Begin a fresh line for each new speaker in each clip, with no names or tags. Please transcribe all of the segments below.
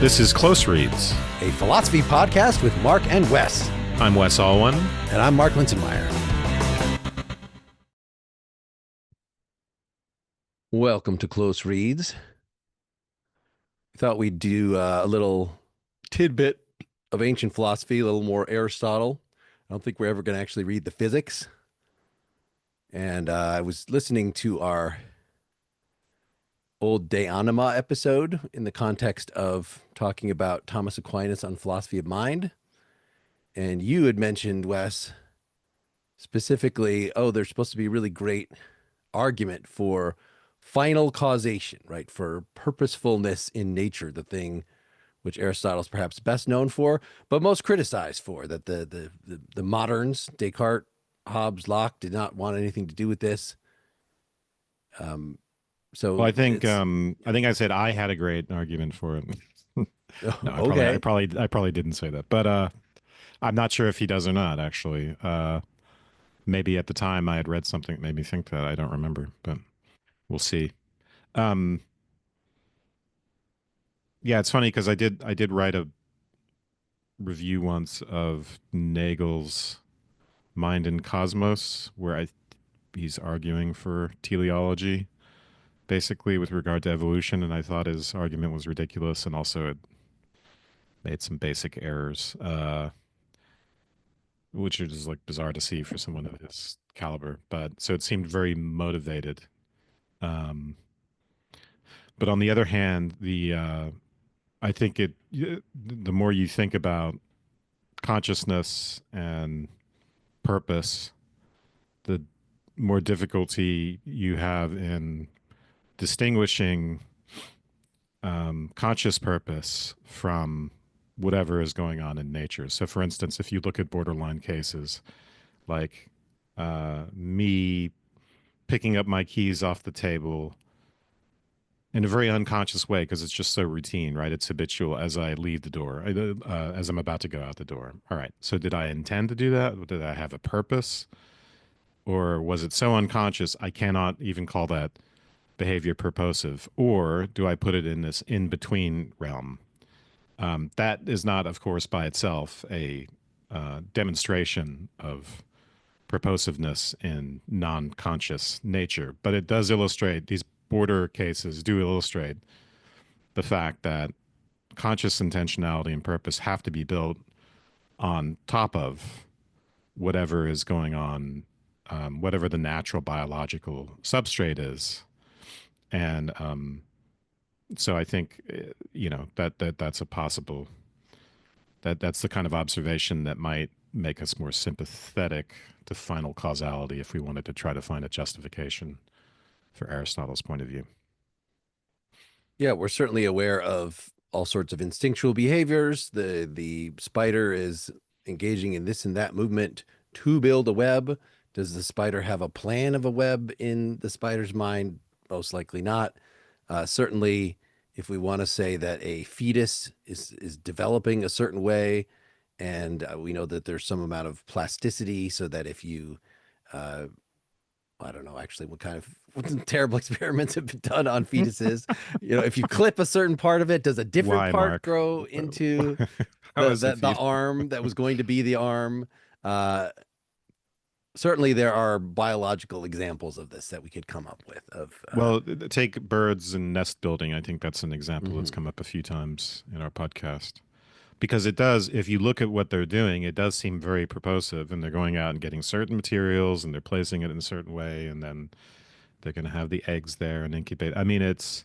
This is Closereads.
A philosophy podcast with Mark and Wes.
I'm Wes Alwan.
And I'm Mark Linsenmeyer. Welcome to Close Reads. We thought we'd do a little tidbit of ancient philosophy, a little more Aristotle. I don't think we're ever going to actually read the physics. And I was listening to our old De Anima episode in the context of talking about Thomas Aquinas on philosophy of mind. And you had mentioned, Wes, specifically, there's supposed to be a really great argument for final causation, right? For purposefulness in nature, the thing which Aristotle's perhaps best known for, but most criticized for, that the moderns, Descartes, Hobbes, Locke, did not want anything to do with this.
Well, I think I said I had a great argument for it. No,
Okay.
I probably didn't say that, but I'm not sure if he does or not. Actually, maybe at the time I had read something that made me think that. I don't remember, but we'll see. Yeah, it's funny because I did write a review once of Nagel's Mind and Cosmos, where he's arguing for teleology, basically with regard to evolution, and I thought his argument was ridiculous, and also it made some basic errors, which is like bizarre to see for someone of his caliber. But so it seemed very motivated. But on the other hand, I think the more you think about consciousness and purpose, the more difficulty you have in distinguishing conscious purpose from whatever is going on in nature. So, for instance, if you look at borderline cases like me picking up my keys off the table in a very unconscious way, because it's just so routine, right? It's habitual as I leave the door, as I'm about to go out the door. All right. So, did I intend to do that? Did I have a purpose? Or was it so unconscious I cannot even call that behavior purposive? Or do I put it in this in-between realm? That is not, of course, by itself a demonstration of purposiveness in non-conscious nature, but it does illustrate, these border cases do illustrate the fact that conscious intentionality and purpose have to be built on top of whatever is going on, whatever the natural biological substrate is. And so I think, that's a possible, that's the kind of observation that might make us more sympathetic to final causality if we wanted to try to find a justification for Aristotle's point of view.
Yeah, we're certainly aware of all sorts of instinctual behaviors. The spider is engaging in this and that movement to build a web. Does the spider have a plan of a web in the spider's mind? Most likely not. Certainly, if we want to say that a fetus is developing a certain way, and we know that there's some amount of plasticity, so that if you, I don't know actually what terrible experiments have been done on fetuses. If you clip a certain part of it, does a different part
Mark?
grow into the arm that was going to be the arm? Certainly there are biological examples of this that we could come up with.
Well, take birds and nest building. I think that's an example that's come up a few times in our podcast. Because it does, if you look at what they're doing, it does seem very purposive, and they're going out and getting certain materials and they're placing it in a certain way, and then they're going to have the eggs there and incubate. I mean, it's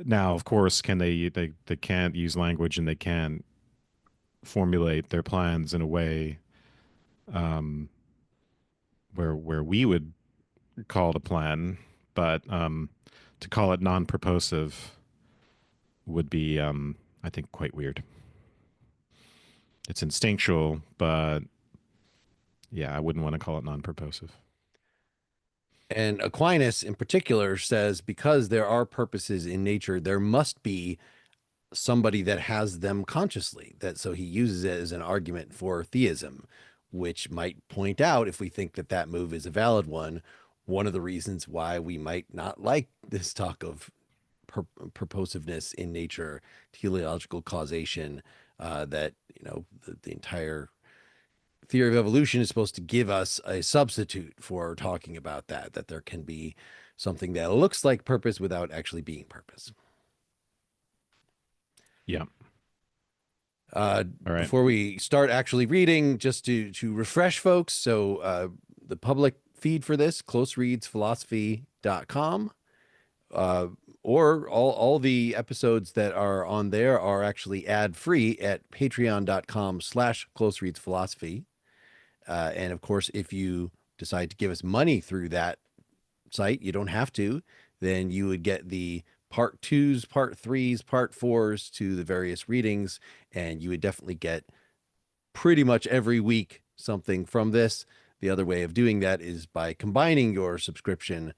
now, of course, they can't use language, and they can't formulate their plans in a way where we would call it a plan, but to call it non-purposive would be, I think, quite weird. It's instinctual, but yeah, I wouldn't want to call it non-purposive.
And Aquinas in particular says, because there are purposes in nature, there must be somebody that has them consciously. So he uses it as an argument for theism, which might point out, if we think that move is a valid one of the reasons why we might not like this talk of purposiveness in nature, teleological causation, that, the entire theory of evolution is supposed to give us a substitute for talking about that there can be something that looks like purpose without actually being purpose.
Yeah. All right.
Before we start actually reading, just to refresh folks, so the public feed for this, closereadsphilosophy.com, or all the episodes that are on there are actually ad free at patreon.com/closereadsphilosophy. And of course, if you decide to give us money through that site, you don't have to, then you would get the part twos, part threes, part fours to the various readings, and you would definitely get pretty much every week something from this. The other way of doing that is by combining your subscription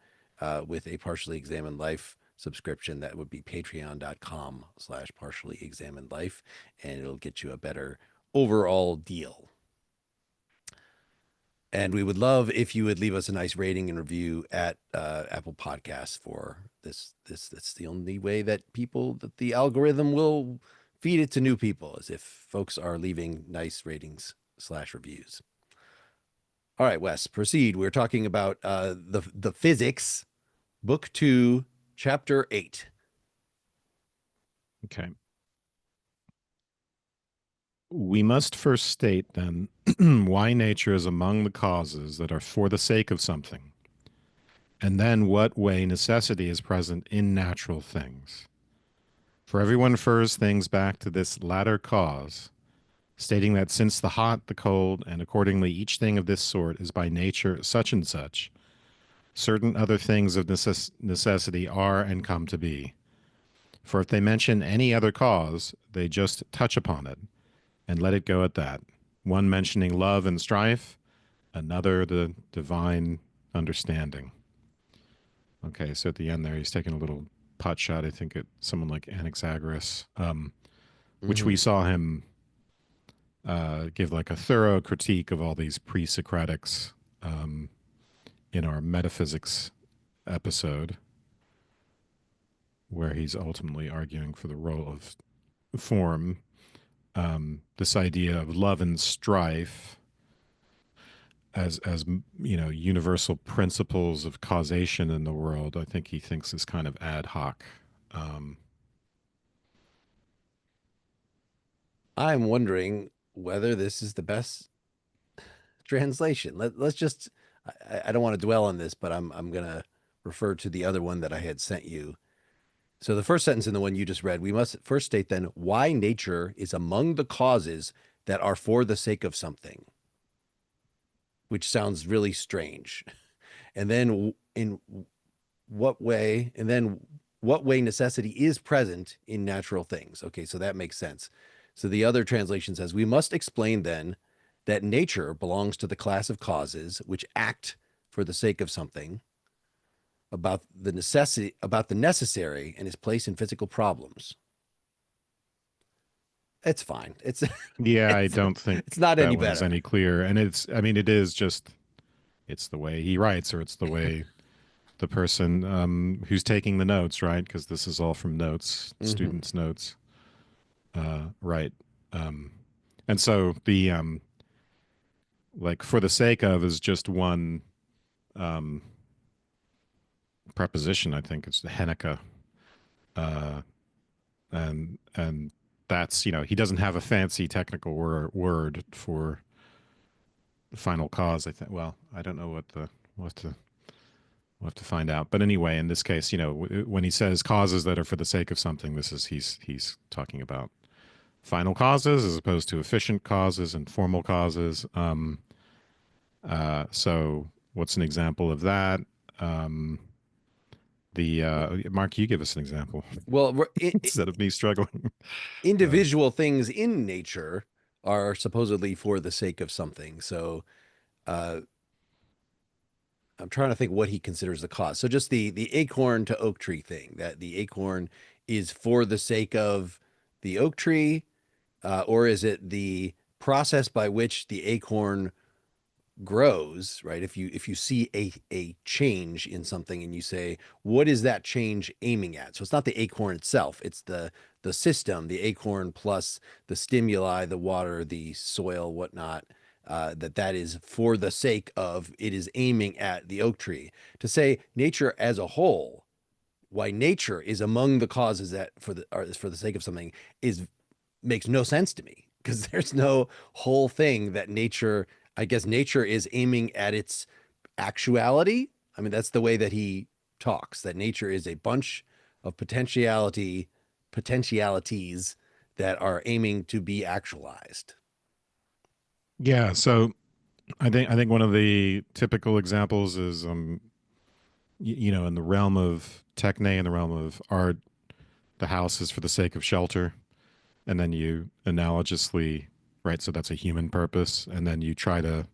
with a partially examined life subscription. That would be patreon.com/partially examined life, and it'll get you a better overall deal. And we would love if you would leave us a nice rating and review at Apple Podcasts for this. That's the only way that the algorithm will feed it to new people, is if folks are leaving nice ratings/reviews. All right, Wes, proceed. We're talking about the Physics, Book 2, Chapter 8.
Okay. We must first state, then, why nature is among the causes that are for the sake of something, and then what way necessity is present in natural things. For everyone refers things back to this latter cause, stating that since the hot, the cold, and accordingly each thing of this sort is by nature such and such, certain other things of necessity are and come to be. For if they mention any other cause, they just touch upon it and let it go at that. One mentioning love and strife, another the divine understanding. Okay, so at the end there, he's taking a little pot shot, I think, at someone like Anaxagoras, which we saw him give like a thorough critique of all these pre-Socratics in our metaphysics episode, where he's ultimately arguing for the role of form. This idea of love and strife as universal principles of causation in the world, I think he thinks is kind of ad hoc.
I'm wondering whether this is the best translation. Let's just, I don't want to dwell on this, but I'm going to refer to the other one that I had sent you. So the first sentence in the one you just read, we must first state then why nature is among the causes that are for the sake of something, which sounds really strange. And then what way necessity is present in natural things. Okay, so that makes sense. So the other translation says, we must explain then that nature belongs to the class of causes which act for the sake of something, about the necessary and its place in physical problems. It's fine.
Yeah, I don't think
it's not
that
any
one's
better.
any clearer. And it is just, it's the way he writes, or it's the way the person who's taking the notes, right? Because this is all from notes, students' notes, right? And so the like for the sake of is just one preposition. I think it's the Heneka, and that's he doesn't have a fancy technical word for final cause. I think. Well, I don't know we'll have to find out. But anyway, in this case, when he says causes that are for the sake of something, this is he's talking about final causes as opposed to efficient causes and formal causes. So what's an example of that? Mark, you give us an example
Well,
instead of me struggling.
individual things in nature are supposedly for the sake of something. So I'm trying to think what he considers the cause. So just the acorn to oak tree thing, that the acorn is for the sake of the oak tree, or is it the process by which the acorn grows, right? If you see a change in something and you say, what is that change aiming at? So it's not the acorn itself, it's the system, the acorn plus the stimuli, the water, the soil, whatnot. That is for the sake of it is aiming at the oak tree. To say nature as a whole, why nature is among the causes that for the sake of something is makes no sense to me because there's no whole thing that nature, I guess nature is aiming at its actuality. I mean, that's the way that he talks, that nature is a bunch of potentialities that are aiming to be actualized.
Yeah. So I think one of the typical examples is in the realm of techne, in the realm of art, the house is for the sake of shelter, and then you analogously, right? So that's a human purpose, and then you try to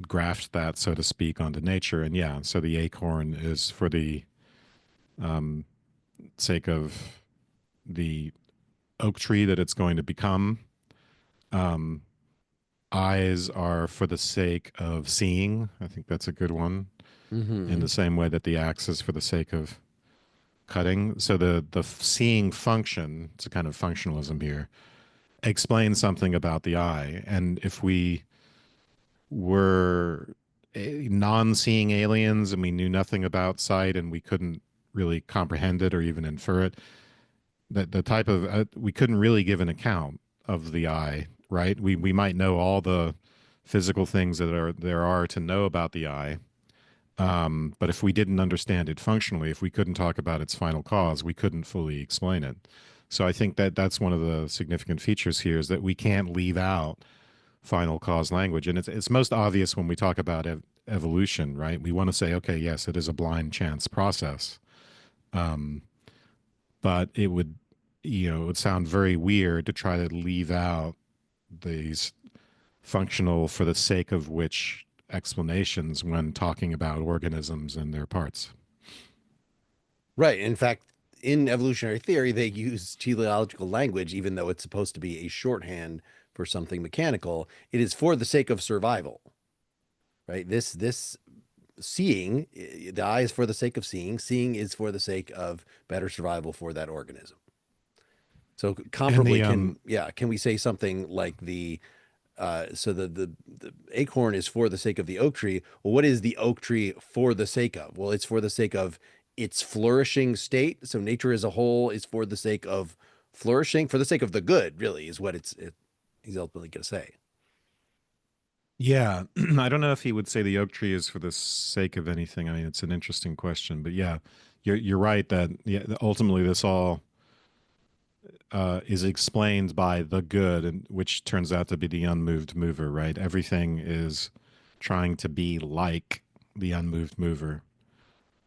graft that, so to speak, onto nature. And yeah, so the acorn is for the um, sake of the oak tree that it's going to become. Um, Eyes are for the sake of seeing. I think that's a good one. In
Mm-hmm.
the same way that the axe is for the sake of cutting. So the seeing function, it's a kind of functionalism here, explains something about the eye. And if we were non-seeing aliens and we knew nothing about sight and we couldn't really comprehend it or even infer it, that the type of we couldn't really give an account of the eye, right? We might know all the physical things that there are to know about the eye. But if we didn't understand it functionally, if we couldn't talk about its final cause, we couldn't fully explain it. So I think that that's one of the significant features here is that we can't leave out final cause language, and it's most obvious when we talk about evolution, right? We want to say, okay, yes, it is a blind chance process, um, but it would sound very weird to try to leave out these functional for the sake of which explanations when talking about organisms and their parts.
Right. In fact, in evolutionary theory, they use teleological language, even though it's supposed to be a shorthand for something mechanical. It is for the sake of survival, right? This seeing, the eye is for the sake of seeing. Seeing is for the sake of better survival for that organism. So
And
comparably,
the
can we say something like so the acorn is for the sake of the oak tree. Well, what is the oak tree for the sake of? Well, it's for the sake of its flourishing state. So nature as a whole is for the sake of flourishing, for the sake of the good, really, is what he's ultimately going to say.
Yeah, I don't know if he would say the oak tree is for the sake of anything. I mean, it's an interesting question, but yeah, you're right that yeah, ultimately this all is explained by the good, and which turns out to be the unmoved mover. Right, everything is trying to be like the unmoved mover.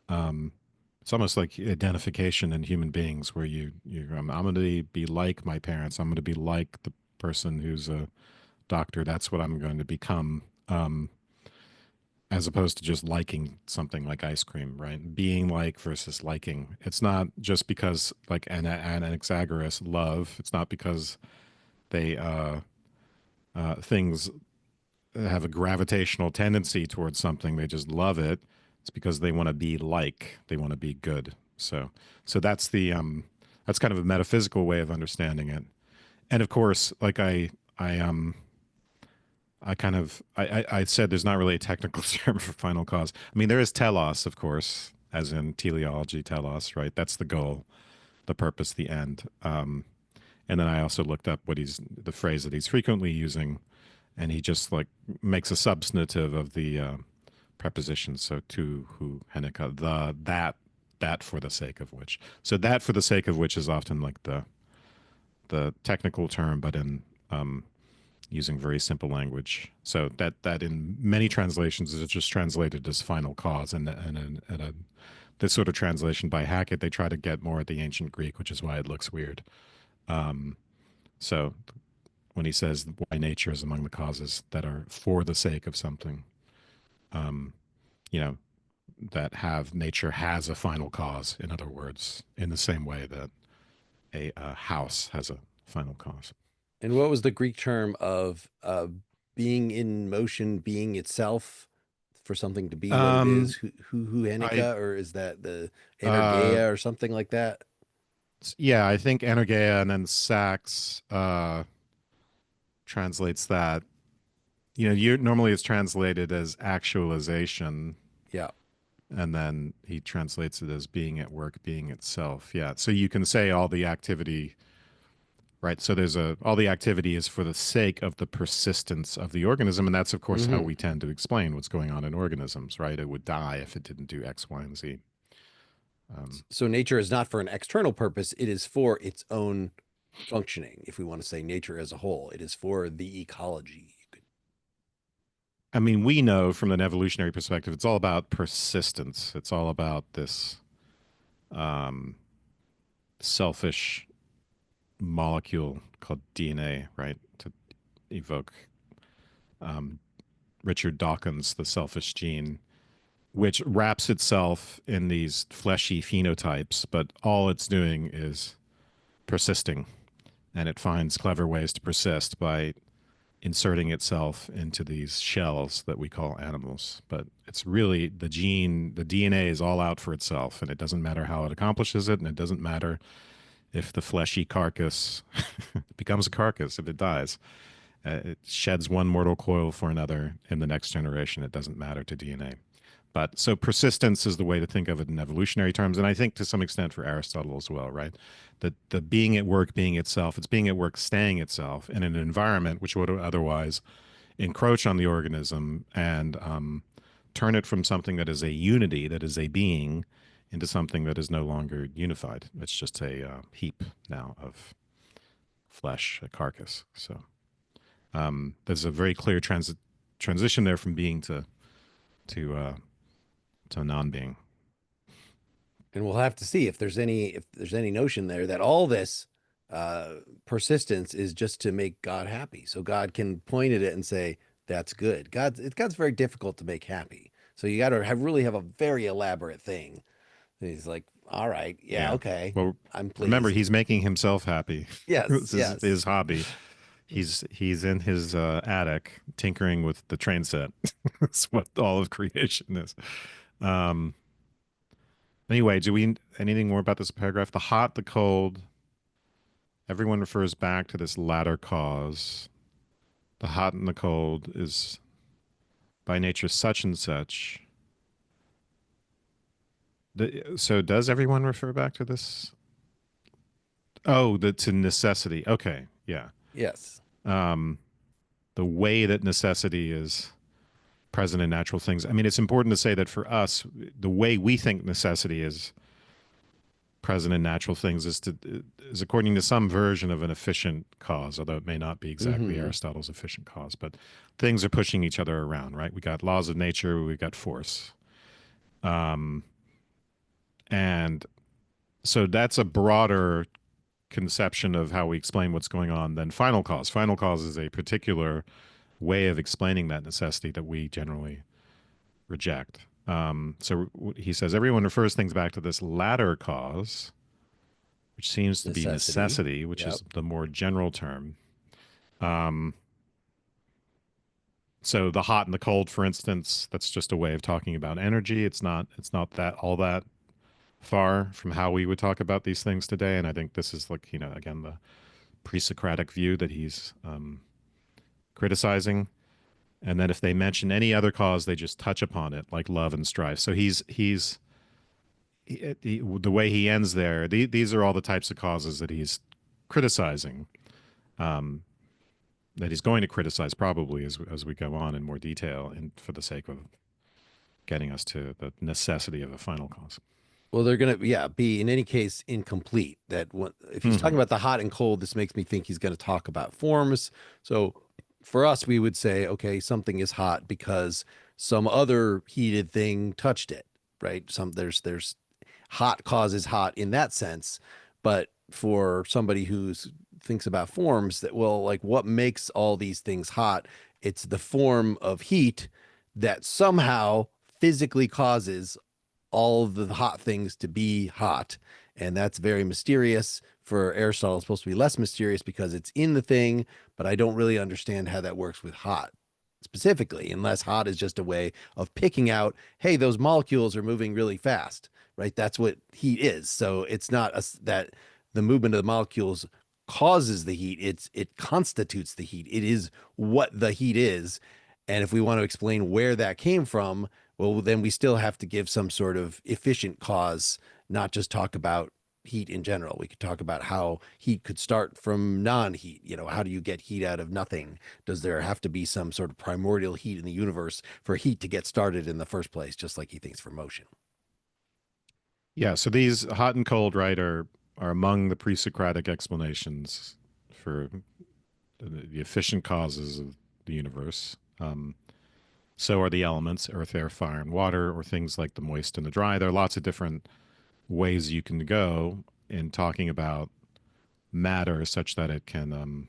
Um, it's almost like identification in human beings, where I'm going to be like my parents. I'm going to be like the person who's a doctor. That's what I'm going to become. As opposed to just liking something like ice cream, right? Being like versus liking. It's not just because like an Anaxagoras love. It's not because they things have a gravitational tendency towards something. They just love it. It's because they want to be like. They want to be good. So that's kind of a metaphysical way of understanding it. And of course, like I kind of I said there's not really a technical term for final cause. I mean, there is telos, of course, as in teleology, telos, right? That's the goal, the purpose, the end. And then I also looked up what he's the phrase that he's frequently using, and he just like makes a substantive of the prepositions. So to, who, henika, the, that for the sake of which. So that for the sake of which is often like the technical term, but in using very simple language. So that in many translations is just translated as final cause, and this sort of translation by Hackett, they try to get more at the ancient Greek, which is why it looks weird. Um, so when he says why nature is among the causes that are for the sake of something, um, you know, that have nature has a final cause. In other words, in the same way that a house has a final cause.
And what was the Greek term of being in motion, being itself, for something to be what it is,
Um,
who
I
Henika, or is that the
uh,
energeia or something like that?
yeah, I think energeia and then Sachs translates that. You normally it's translated as actualization,
Yeah.
and then he translates it as being at work, being itself. Yeah, so you can say all the activity, right? So there's all the activity is for the sake of the persistence of the organism, and that's of course how
Hmm.
we tend to explain what's going on in organisms, right? It would die if it didn't do X, Y, and Z. Um,
So nature is not for an external purpose, it is for its own functioning. If we want to say nature as a whole, it is for the ecology.
I mean, we know from an evolutionary perspective, it's all about persistence. It's all about this um, selfish molecule called DNA, right? To evoke um, Richard Dawkins, the selfish gene, which wraps itself in these fleshy phenotypes, but all it's doing is persisting. And it finds clever ways to persist by inserting itself into these shells that we call animals. But it's really the gene, the DNA is all out for itself, and it doesn't matter how it accomplishes it, and it doesn't matter if the fleshy carcass becomes a carcass if it dies. It sheds one mortal coil for another in the next generation. It doesn't matter to DNA. But so persistence is the way to think of it in evolutionary terms, and I think to some extent for Aristotle as well, right? That the being at work, being itself, it's being at work, staying itself in an environment which would otherwise encroach on the organism and turn it from something that is a unity, that is a being, into something that is no longer unified. It's just a heap now of flesh, a carcass. So there's a very clear transition there from being to non-being.
And we'll have to see if there's any notion there that all this uh persistence is just to make God happy. So God can point at it and say, that's good. God's very difficult to make happy. So you got to really have a very elaborate thing. And he's like, all right, yeah,
Yeah.
okay,
Well,
I'm
remember
pleased.
he's making himself happy.
Yes,
This is
yes.
his hobby. He's in his attic tinkering with the train set. That's what all of creation is. Um, anyway, do we anything more about this paragraph? The hot, the cold. Everyone refers back to this latter cause. The hot and the cold is by nature such and such. So does everyone refer back to this? Oh, to necessity. Okay, yeah.
Yes.
Um, the way that necessity is present in natural things. I mean, it's important to say that for us, the way we think necessity is present in natural things is according to some version of an efficient cause, although it may not be exactly
Hmm.
Aristotle's efficient cause. But things are pushing each other around, right? We got laws of nature, we got force, um, and so that's a broader conception of how we explain what's going on than final cause. Final cause is a particular way of explaining that necessity that we generally reject. So he says everyone refers things back to this latter cause, which seems to be
Necessity.
necessity, which
Yep.
is the more general term. Um, so the hot and the cold, for instance, that's just a way of talking about energy. It's not that all that far from how we would talk about these things today. And I think this is like again the pre-Socratic view that he's criticizing. And then if they mention any other cause, they just touch upon it, like love and strife. So the way he ends there, these are all the types of causes that he's criticizing, um, that he's going to criticize probably as we go on in more detail, and for the sake of getting us to the necessity of a final cause.
Well, they're gonna, yeah, be in any case incomplete. If he's
Mm-hmm.
talking about the hot and cold, this makes me think he's gonna talk about forms. So for us, we would say, okay, something is hot because some other heated thing touched it, right? There's hot causes hot in that sense, but for somebody who's thinks about forms, that, well, like, what makes all these things hot? It's the form of heat that somehow physically causes all of the hot things to be hot. And that's very mysterious. For Aristotle, it's supposed to be less mysterious because it's in the thing, but I don't really understand how that works with hot. specifically, unless hot is just a way of picking out, hey, those molecules are moving really fast, right? That's what heat is. So it's not that the movement of the molecules causes the heat. It constitutes the heat. It is what the heat is. And if we want to explain where that came from, well, then we still have to give some sort of efficient cause, not just talk about heat in general. We could talk about how heat could start from non-heat. How do you get heat out of nothing? Does there have to be some sort of primordial heat in the universe for heat to get started in the first place, just like he thinks for motion?
Yeah, so these hot and cold, right, are among the pre-Socratic explanations for the efficient causes of the universe. So are the elements, earth, air, fire, and water, or things like the moist and the dry. There are lots of different ways you can go in talking about matter such that it can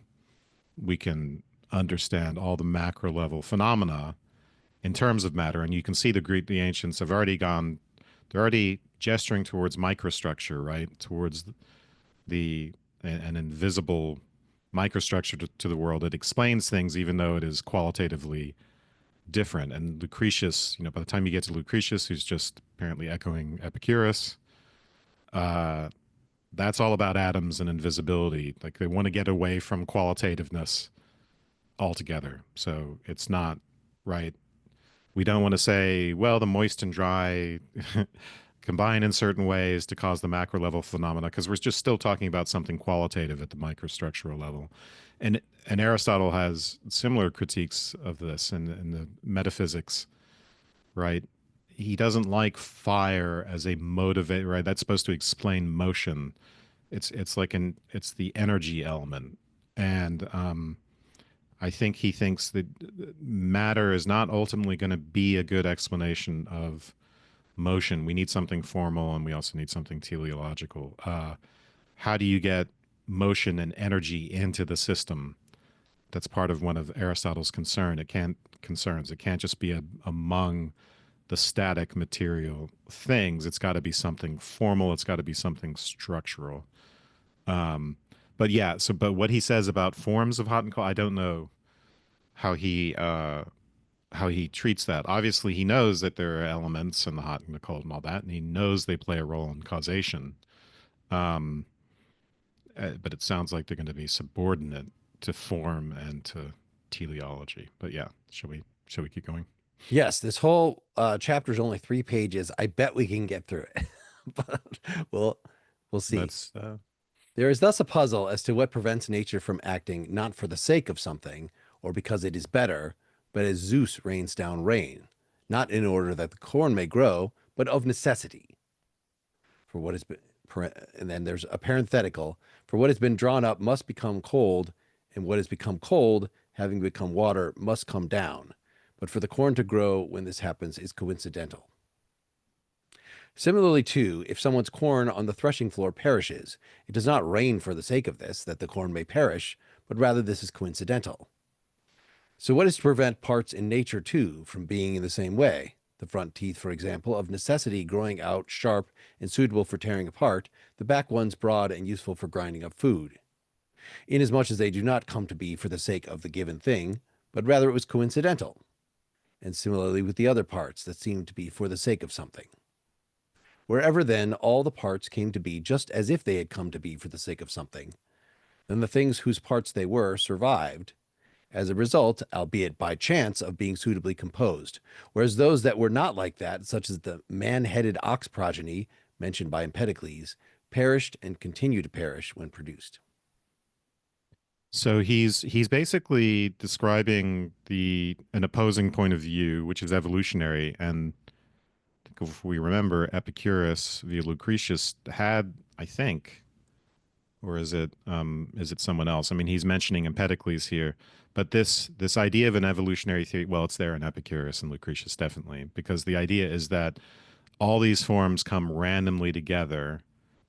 we can understand all the macro level phenomena in terms of matter. And you can see the ancients have already gone, they're already gesturing towards microstructure, right? Towards the an invisible microstructure to the world. It explains things even though it is qualitatively different. And Lucretius, by the time you get to Lucretius, who's just apparently echoing Epicurus, uh, that's all about atoms and invisibility. Like they want to get away from qualitativeness altogether. So it's not right. We don't want to say, well, the moist and dry combine in certain ways to cause the macro level phenomena, because we're just still talking about something qualitative at the microstructural level. And Aristotle has similar critiques of this in the metaphysics, right? He doesn't like fire as a motivate, right? That's supposed to explain motion. It's the energy element. And I think he thinks that matter is not ultimately going to be a good explanation of motion. We need something formal, and we also need something teleological. How do you get motion and energy into the system? That's part of one of Aristotle's concerns. It can't just be among the static material things. It's got to be something formal. It's got to be something structural. Um, but what he says about forms of hot and cold, I don't know how he treats that. Obviously, he knows that there are elements in the hot and the cold and all that, and he knows they play a role in causation. Um, but it sounds like they're going to be subordinate to form and to teleology. But yeah, shall we keep going?
Yes, this whole chapter is only 3 pages. I bet we can get through it, but we'll we'll see.
That's
There is thus a puzzle as to what prevents nature from acting not for the sake of something or because it is better, but as Zeus rains down rain, not in order that the corn may grow, but of necessity. For what has been, and then there's a parenthetical, for what has been drawn up must become cold, and what has become cold, having become water, must come down. But for the corn to grow when this happens is coincidental. Similarly, too, if someone's corn on the threshing floor perishes, it does not rain for the sake of this, that the corn may perish, but rather this is coincidental. So, what is to prevent parts in nature, too, from being in the same way? The front teeth, for example, of necessity growing out sharp and suitable for tearing apart, the back ones broad and useful for grinding up food, inasmuch as they do not come to be for the sake of the given thing, but rather it was coincidental. And similarly with the other parts that seem to be for the sake of something. Wherever then all the parts came to be just as if they had come to be for the sake of something, then the things whose parts they were survived, as a result, albeit by chance, of being suitably composed, whereas those that were not like that, such as the man-headed ox progeny mentioned by Empedocles, perished and continue to perish when produced.
so he's basically describing the an opposing point of view, which is evolutionary. And if we remember, Epicurus via Lucretius had, I think, or is it someone else? I mean, he's mentioning Empedocles here, but this idea of an evolutionary theory, well, it's there in Epicurus and Lucretius definitely, because the idea is that all these forms come randomly together,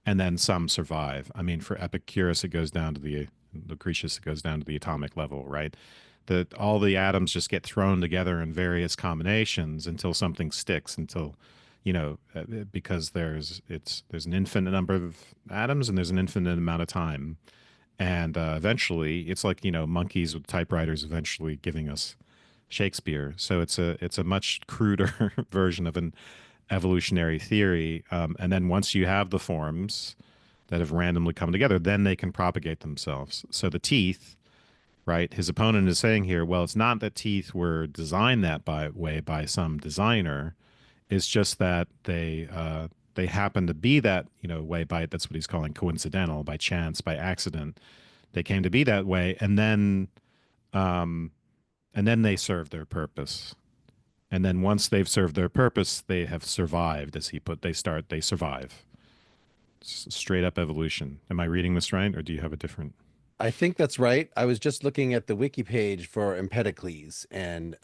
and then some survive. I mean, for Epicurus, it goes down to the Lucretius, it goes down to the atomic level, right? That all the atoms just get thrown together in various combinations until something sticks, until because there's an infinite number of atoms and there's an infinite amount of time, and eventually it's like monkeys with typewriters eventually giving us Shakespeare. So it's a much cruder version of an evolutionary theory. And then once you have the forms that have randomly come together, then they can propagate themselves. So the teeth, right? His opponent is saying here, well, it's not that teeth were designed that way by some designer. It's just that they happen to be that way by, that's what he's calling coincidental, by chance, by accident. They came to be that way, um, and then they serve their purpose. And then once they've served their purpose, they have survived, as he put. They survive. Straight up evolution. Am I reading this right, or do you have a different?
I think that's right. I was just looking at the wiki page for Empedocles, and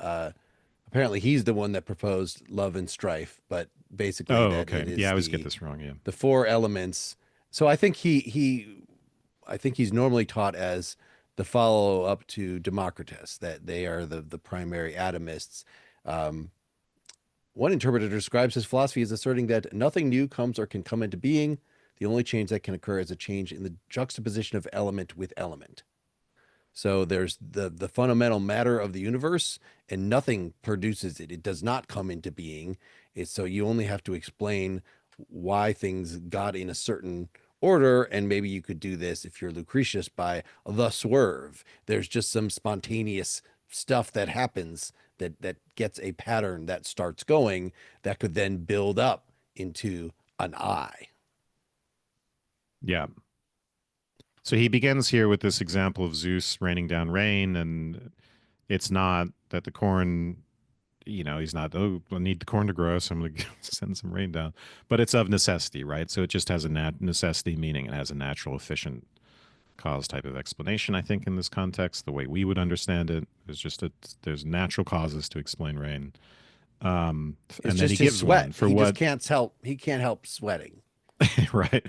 apparently he's the one that proposed love and strife, but basically
Oh,
that
okay.
it
Yeah,
is
I always get this wrong. Yeah.
the four elements. So I think I think he's normally taught as the follow up to Democritus, that they are the primary atomists. Um, One interpreter describes his philosophy as asserting that nothing new comes or can come into being. The only change that can occur is a change in the juxtaposition of element with element. So there's the fundamental matter of the universe, and nothing produces it. It does not come into being. It's so you only have to explain why things got in a certain order, and maybe you could do this if you're Lucretius by the swerve. There's just some spontaneous stuff that happens that gets a pattern that starts going that could then build up into an eye.
Yeah. So he begins here with this example of Zeus raining down rain, and it's not that the corn, he's not, oh, I need the corn to grow, so I'm going to send some rain down. But it's of necessity, right? So it just has a necessity, meaning it has a natural, efficient cause type of explanation, I think, in this context. The way we would understand it is just that there's natural causes to explain rain.
It's
And then he
just his
gives one
sweat.
for
He just
what,
can't help. He can't help sweating.
right?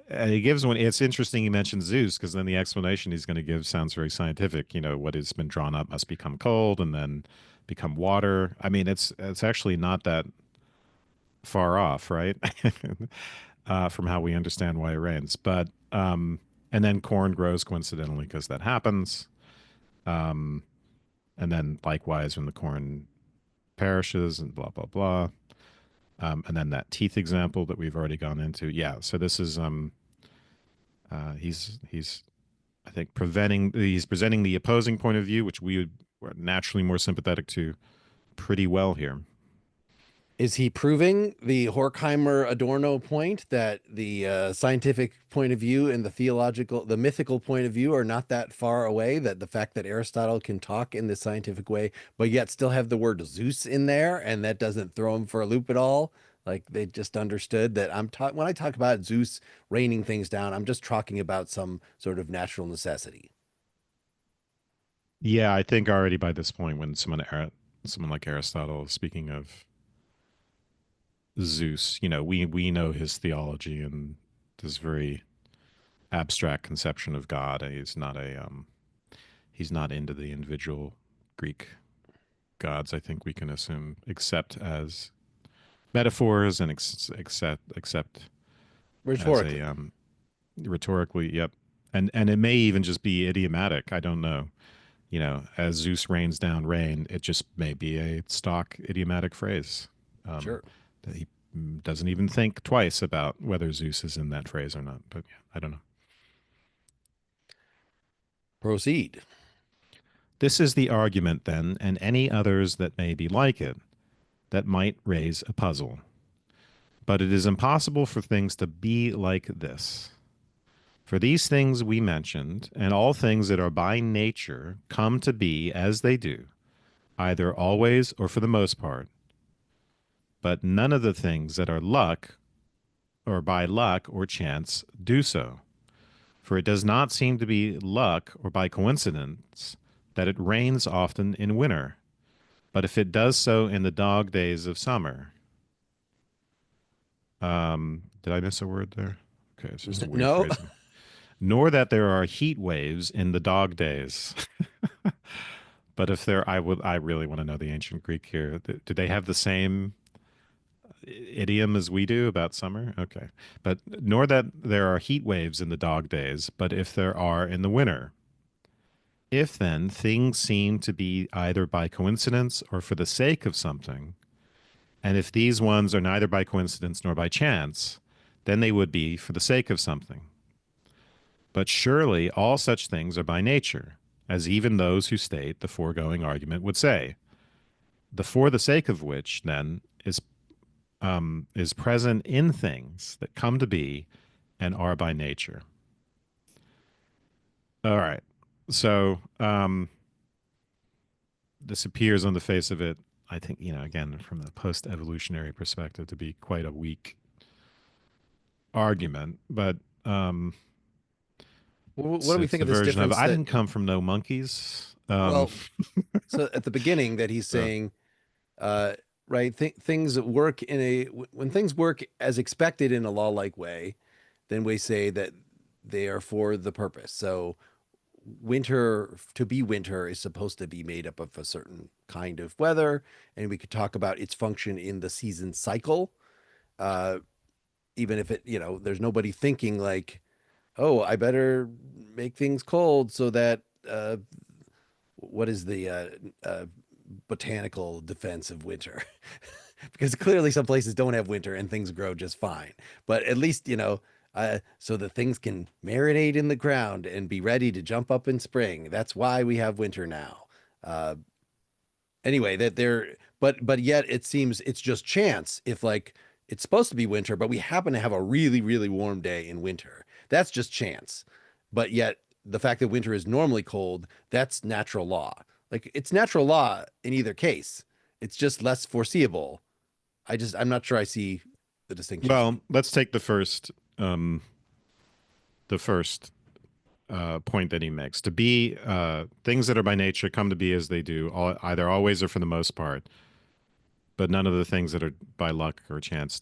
He gives one. It's interesting he mentions Zeus because then the explanation he's going to give sounds very scientific. What has been drawn up must become cold and then become water. I mean, it's actually not that far off, right? From how we understand why it rains. But and then corn grows coincidentally because that happens. Um, and then likewise when the corn perishes and blah blah blah. And then that teeth example that we've already gone into. Yeah. So this is he's I think he's presenting the opposing point of view, which we would were naturally more sympathetic to, pretty well here.
Is he proving the Horkheimer Adorno point that the scientific point of view and the theological, the mythical point of view are not that far away? That the fact that Aristotle can talk in the scientific way, but yet still have the word Zeus in there, and that doesn't throw him for a loop at all? Like they just understood that when I talk about Zeus raining things down, I'm just talking about some sort of natural necessity.
Yeah, I think already by this point, when someone like Aristotle is speaking of Zeus, we know his theology and this very abstract conception of God. He's not into the individual Greek gods. I think we can assume, except as metaphors and except as a
Rhetorically,
rhetorically. Yep, and it may even just be idiomatic. I don't know. As Zeus rains down rain, it just may be a stock idiomatic phrase
sure.
that he doesn't even think twice about whether Zeus is in that phrase or not. But yeah, I don't know.
Proceed.
This is the argument, then, and any others that may be like it, that might raise a puzzle. But it is impossible for things to be like this. For these things we mentioned, and all things that are by nature, come to be as they do, either always or for the most part. But none of the things that are luck, or by luck or chance, do so. For it does not seem to be luck or by coincidence that it rains often in winter, but if it does so in the dog days of summer. Did I miss a word there? Okay, it's just a weird
No,
phrasing. Nor that there are heat waves in the dog days. But if there, I really want to know the ancient Greek here. Do they have the same idiom as we do about summer? Okay. But nor that there are heat waves in the dog days, but if there are in the winter. If then things seem to be either by coincidence or for the sake of something, and if these ones are neither by coincidence nor by chance, then they would be for the sake of something. But surely all such things are by nature, as even those who state the foregoing argument would say. The for the sake of which, then, is present in things that come to be and are by nature. All right. So this appears on the face of it, I think, again, from the post evolutionary perspective, to be quite a weak argument. But
What do we
it's
think
the
of this
version of
difference
I
that,
didn't come from no monkeys.
well, so at the beginning that he's
So,
saying, uh, right, things work when things work as expected in a law-like way, then we say that they are for the purpose. So winter, to be winter, is supposed to be made up of a certain kind of weather, and we could talk about its function in the season cycle. Uh, Even if there's nobody thinking like, oh, I better make things cold so that what is the uh, botanical defense of winter? Because clearly some places don't have winter and things grow just fine. But at least, so that things can marinate in the ground and be ready to jump up in spring. That's why we have winter now. Uh, anyway, that they're but yet it seems it's just chance if like it's supposed to be winter, but we happen to have a really, really warm day in winter. That's just chance. But yet the fact that winter is normally cold, that's natural law. Like it's natural law in either case. It's just less foreseeable. I'm not sure I see the distinction.
well, let's take the first point that he makes. To be things that are by nature come to be as they do, either always or for the most part, but none of the things that are by luck or chance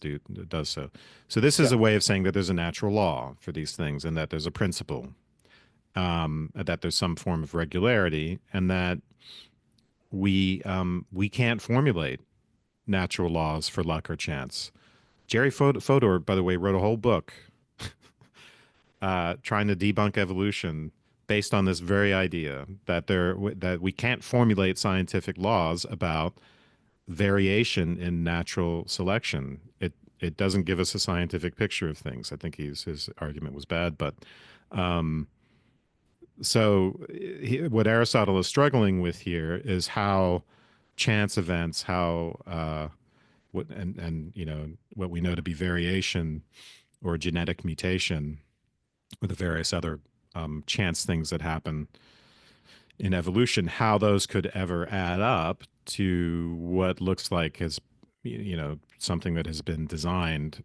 does so. So this is
Yeah,
a way of saying that there's a natural law for these things, and that there's a principle, that there's some form of regularity, and that we can't formulate natural laws for luck or chance. Jerry Fodor, by the way, wrote a whole book trying to debunk evolution based on this very idea that we can't formulate scientific laws about variation in natural selection. It doesn't give us a scientific picture of things. I think his argument was bad, but what Aristotle is struggling with here is how chance events, how what and what we know to be variation or genetic mutation, or the various other chance things that happen in evolution, how those could ever add up to what looks like as something that has been designed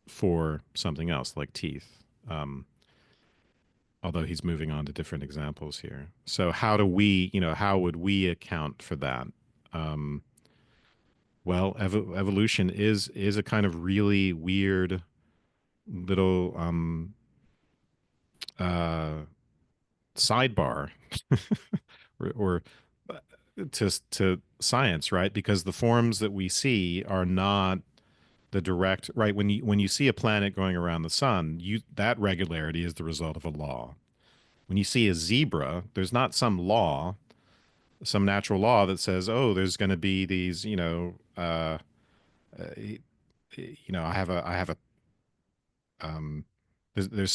for something else, like teeth. Although he's moving on to different examples here. So how would we account for that? Um, well, evolution is a kind of really weird little uh, sidebar or to science, right? Because the forms that we see are not the direct right. When you see a planet going around the sun, you that regularity is the result of a law. When you see a zebra, there's not some law, some natural law that says, oh, there's going to be these, I have a um, there's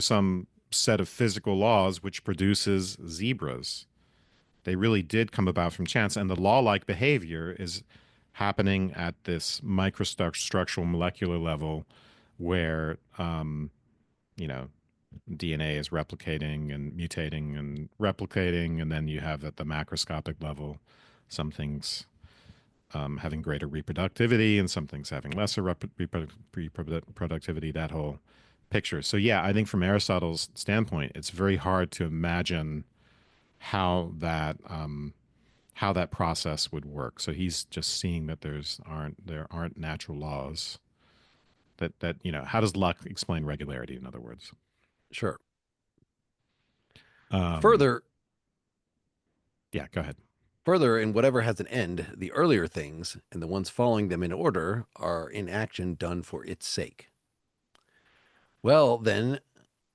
some set of physical laws which produces zebras. They really did come about from chance, and the law-like behavior is happening at this microstructural molecular level, where you know DNA is replicating and mutating and replicating, and then you have at the macroscopic level some things having greater reproductivity and some things having lesser reproductivity. That whole picture. So yeah, I think from Aristotle's standpoint, it's very hard to imagine how that process would work. So he's just seeing that there aren't natural laws that how does luck explain regularity, in other words.
sure.
Um,
Further,
yeah, go ahead.
further, in whatever has an end, the earlier things and the ones following them in order are in action done for its sake. Well, then,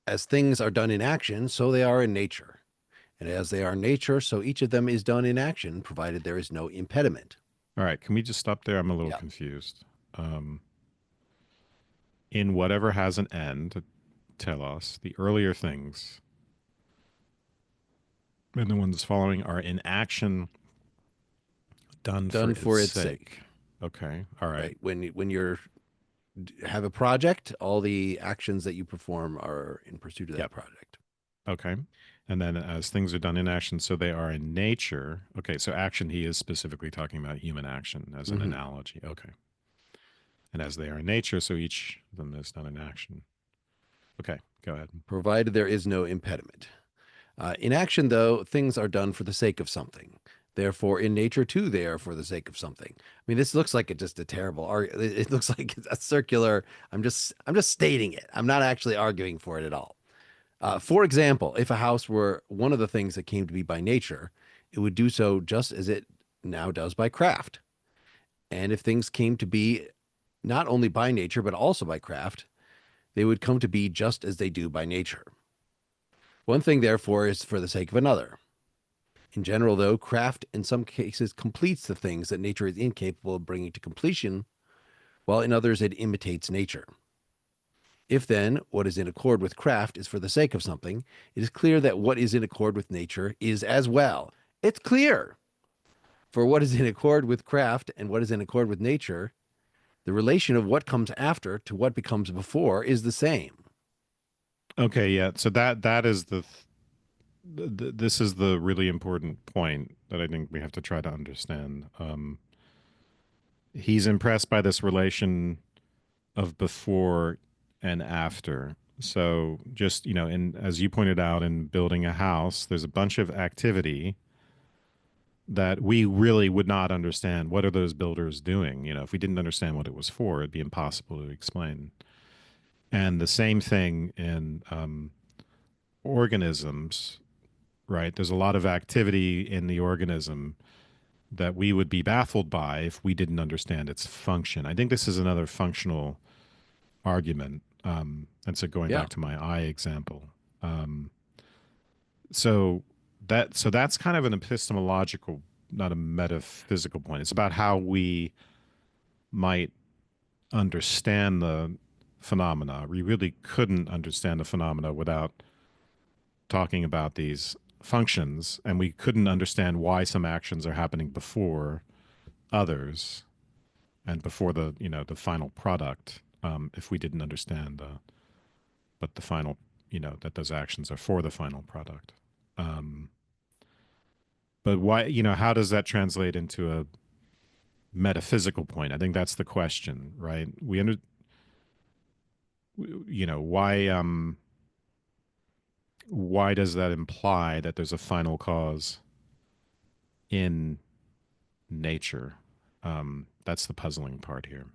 as things are done in action, so they are in nature. And as they are nature, so each of them is done in action, provided there is no impediment.
All right, can we just stop there? I'm a little
Yeah.
confused. Um, in whatever has an end, telos, the earlier things and the ones following are in action done for
Done
its
for its
sake.
sake.
Okay. All right.
Right. When you're have a project, all the actions that you perform are in pursuit of that
Yep.
project.
Okay. And then as things are done in action, so they are in nature. Okay. So action, he is specifically talking about human action as an
Mm-hmm.
analogy. Okay. And as they are in nature, so each of them is done in action. Okay. Go ahead.
Provided there is no impediment. In action, though, things are done for the sake of something. Therefore, in nature too, they are for the sake of something. I mean, this looks like just a terrible. It looks like it's a circular. I'm just stating it. I'm not actually arguing for it at all. For example, if a house were one of the things that came to be by nature, it would do so just as it now does by craft. And if things came to be not only by nature but also by craft, they would come to be just as they do by nature. One thing, therefore, is for the sake of another. In general, though, craft in some cases completes the things that nature is incapable of bringing to completion, while in others it imitates nature. If then what is in accord with craft is for the sake of something, it is clear that what is in accord with nature is as well. It's clear. For what is in accord with craft and what is in accord with nature, the relation of what comes after to what becomes before is the same.
Okay. Yeah. So that is this is the really important point that I think we have to try to understand. He's impressed by this relation of before and after. So just, in as you pointed out in building a house, there's a bunch of activity that we really would not understand. What are those builders doing? If we didn't understand what it was for, it'd be impossible to explain. And the same thing in organisms, right? There's a lot of activity in the organism that we would be baffled by if we didn't understand its function. I think this is another functional argument. And so going
Yeah.
back to my eye example, um, so that's kind of an epistemological, not a metaphysical point. It's about how we might understand the phenomena. We really couldn't understand the phenomena without talking about these functions, and we couldn't understand why some actions are happening before others and before the final product, if we didn't understand but the final, that those actions are for the final product. Um, but why, how does that translate into a metaphysical point? I think that's the question, right? Why does that imply that there's a final cause in nature? That's the puzzling part here.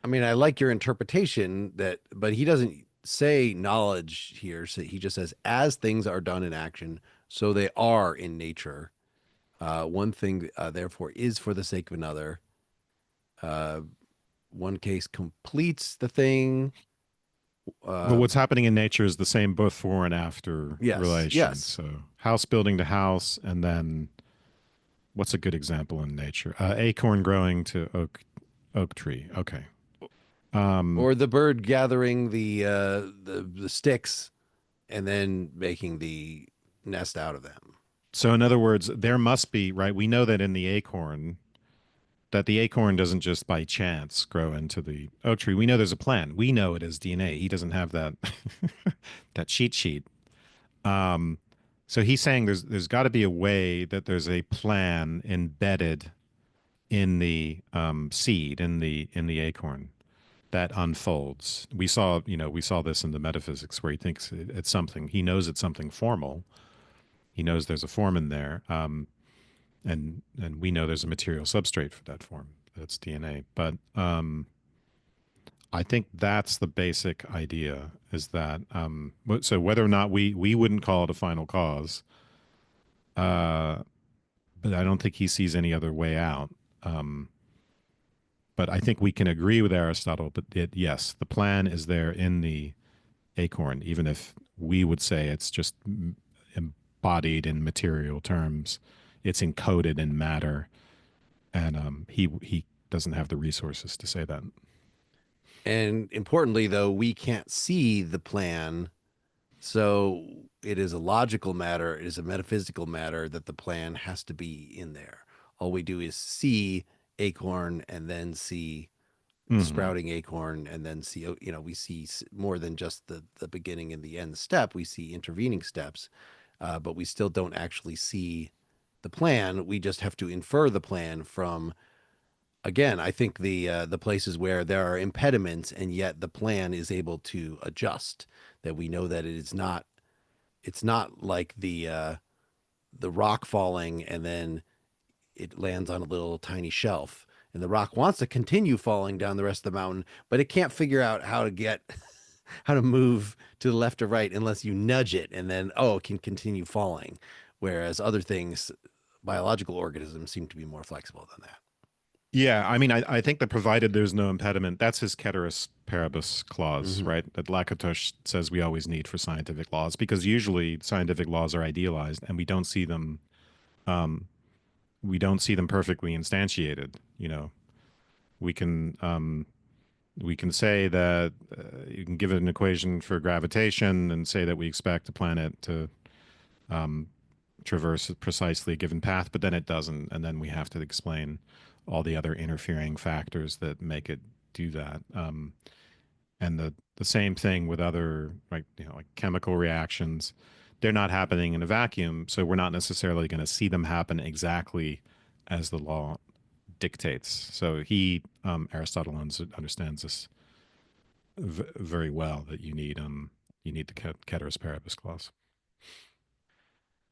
I mean, I like your interpretation that, but he doesn't say knowledge here. So he just says, as things are done in action, so they are in nature. One thing, therefore, is for the sake of another. Uh, one case completes the thing.
But
Uh,
what's happening in nature is the same before and after
yes,
relation.
yes.
So house building to house, and then what's a good example in nature? Acorn growing to oak tree. Okay. Um,
Or the bird gathering the sticks and then making the nest out of them.
so in other words, there must be, right. We know that in the acorn, that the acorn doesn't just by chance grow into the oak tree. We know there's a plan. We know it is DNA. He doesn't have that that cheat sheet. Um, so he's saying there's got to be a way that there's a plan embedded in the seed in the acorn that unfolds. We saw this in the metaphysics where he thinks it's something. He knows it's something formal. He knows there's a form in there, and we know there's a material substrate for that form. That's DNA. But I think that's the basic idea. Is that so? Whether or not we wouldn't call it a final cause, uh, but I don't think he sees any other way out. Um, but I think we can agree with Aristotle. But yes, the plan is there in the acorn, even if we would say it's just embodied in material terms. It's encoded in matter, and he doesn't have the resources to say that.
And importantly, though, we can't see the plan. So it is a logical matter, it is a metaphysical matter that the plan has to be in there. All we do is see acorn and then see
Hmm.
sprouting acorn and then see, we see more than just the beginning and the end step. We see intervening steps, but we still don't actually see the plan. We just have to infer the plan from, again, I think the places where there are impediments and yet the plan is able to adjust, that we know that it's not like the rock falling and then it lands on a little tiny shelf and the rock wants to continue falling down the rest of the mountain, but it can't figure out how to get how to move to the left or right unless you nudge it, and then it can continue falling. Whereas other things, biological organisms, seem to be more flexible than that.
Yeah, I mean, I think that provided there's no impediment, that's his ceteris paribus clause,
Mm-hmm.
right? That Lakatos says we always need for scientific laws, because usually scientific laws are idealized and um, we don't see them perfectly instantiated. You know, we can we can say that you can give it an equation for gravitation and say that we expect a planet to um, traverse precisely a given path, but then it doesn't, and then we have to explain all the other interfering factors that make it do that. And the same thing with other, like, like chemical reactions. They're not happening in a vacuum, so we're not necessarily going to see them happen exactly as the law dictates. So Aristotle understands this very well, that you need the ceteris paribus clause.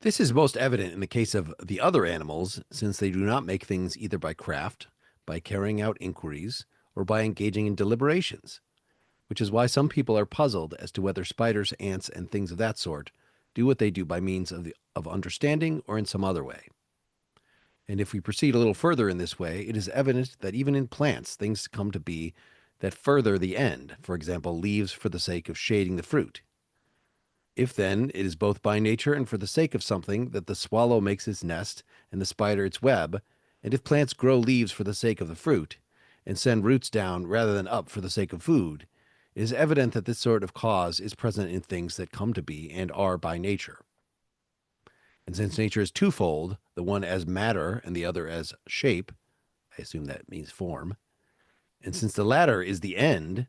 This is most evident in the case of the other animals, since they do not make things either by craft, by carrying out inquiries, or by engaging in deliberations, which is why some people are puzzled as to whether spiders, ants, and things of that sort do what they do by means of understanding or in some other way. And if we proceed a little further in this way, it is evident that even in plants, things come to be that further the end, for example, leaves for the sake of shading the fruit. If then it is both by nature and for the sake of something that the swallow makes its nest and the spider its web, and if plants grow leaves for the sake of the fruit, and send roots down rather than up for the sake of food, it is evident that this sort of cause is present in things that come to be and are by nature. And since nature is twofold, the one as matter and the other as shape, I assume that means form, and since the latter is the end,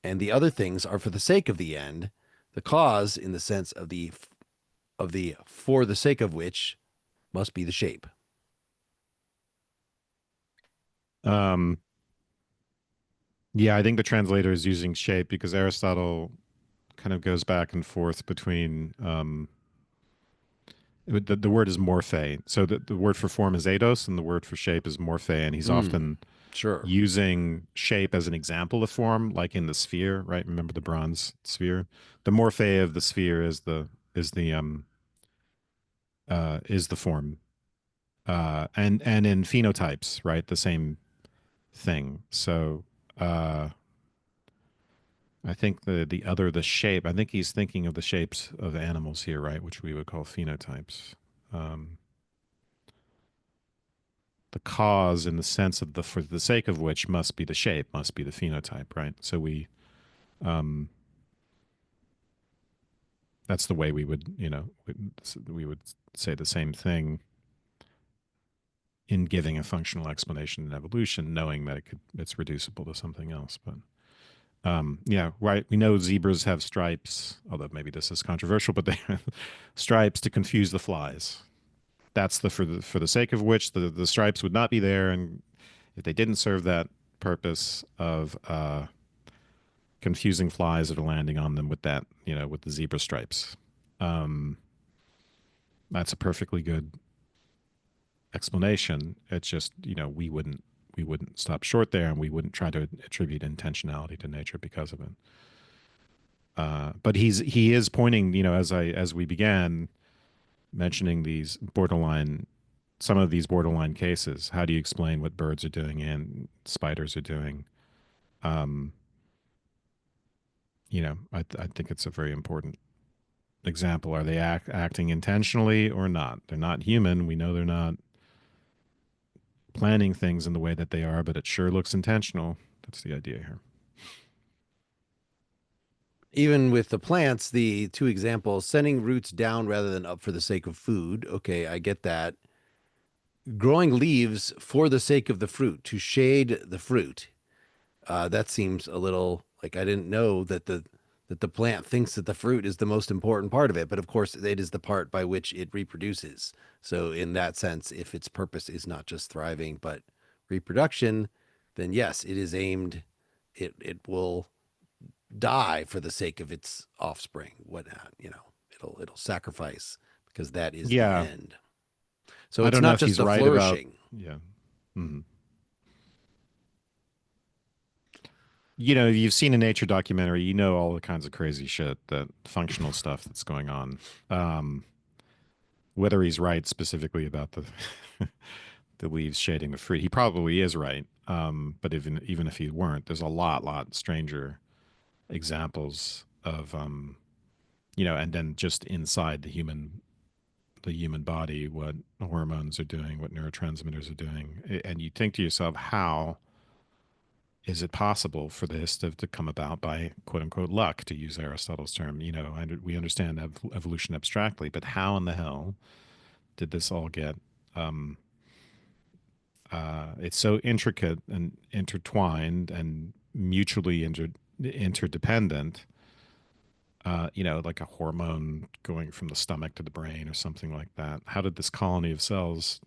and the other things are for the sake of the end, the cause, in the sense of the for the sake of which, must be the shape.
Um, yeah, I think the translator is using shape because Aristotle kind of goes back and forth between the word is morphe. So the word for form is eidos and the word for shape is morphe. And he's
Mm,
often
sure.
using shape as an example of form, like in the sphere, right? Remember the bronze sphere? The morphe of the sphere is the is the form. And in phenotypes, right? The same thing. So uh I think the shape, I think he's thinking of the shapes of animals here, right? Which we would call phenotypes. Um, the cause in the sense of for the sake of which must be the shape, must be the phenotype, right? So um, that's the way we would, we would say the same thing in giving a functional explanation in evolution, knowing that it's reducible to something else. But yeah, right. We know zebras have stripes, although maybe this is controversial, but they have stripes to confuse the flies. That's for the sake of which the stripes would not be there, and if they didn't serve that purpose of confusing flies that are landing on them with that, with the zebra stripes, um, that's a perfectly good explanation. It's just we wouldn't stop short there, and we wouldn't try to attribute intentionality to nature because of it. But he is pointing, as we began mentioning some of these borderline cases. How do you explain what birds are doing and spiders are doing? Um, I think it's a very important example, are they acting intentionally or not? They're not human. We know they're not planning things in the way that they are, but it sure looks intentional. That's the idea here.
Even with the plants, the two examples, sending roots down rather than up for the sake of food. Okay, I get that. Growing leaves for the sake of the fruit, to shade the fruit. That seems a little like I didn't know that the plant thinks that the fruit is the most important part of it, but of course it is the part by which it reproduces. So in that sense, if its purpose is not just thriving but reproduction, then yes, it is aimed. It will die for the sake of its offspring. Whatnot, it'll sacrifice because that is the
Yeah,
end. So
I
it's
don't know
not
if
just
he's
a
right about.
flourishing.
Yeah. Mhm. You've seen a nature documentary, you know all the kinds of crazy shit, that functional stuff that's going on. Um, whether he's right specifically about the the leaves shading the fruit, he probably is right. But even if he weren't, there's a lot stranger examples of and then just inside the human body, what hormones are doing, what neurotransmitters are doing, and you think to yourself, how is it possible for this to come about by quote unquote luck, to use Aristotle's term? We understand evolution abstractly, but how in the hell did this all get? Um, it's so intricate and intertwined and mutually interdependent. Like a hormone going from the stomach to the brain or something like that. How did this colony of cells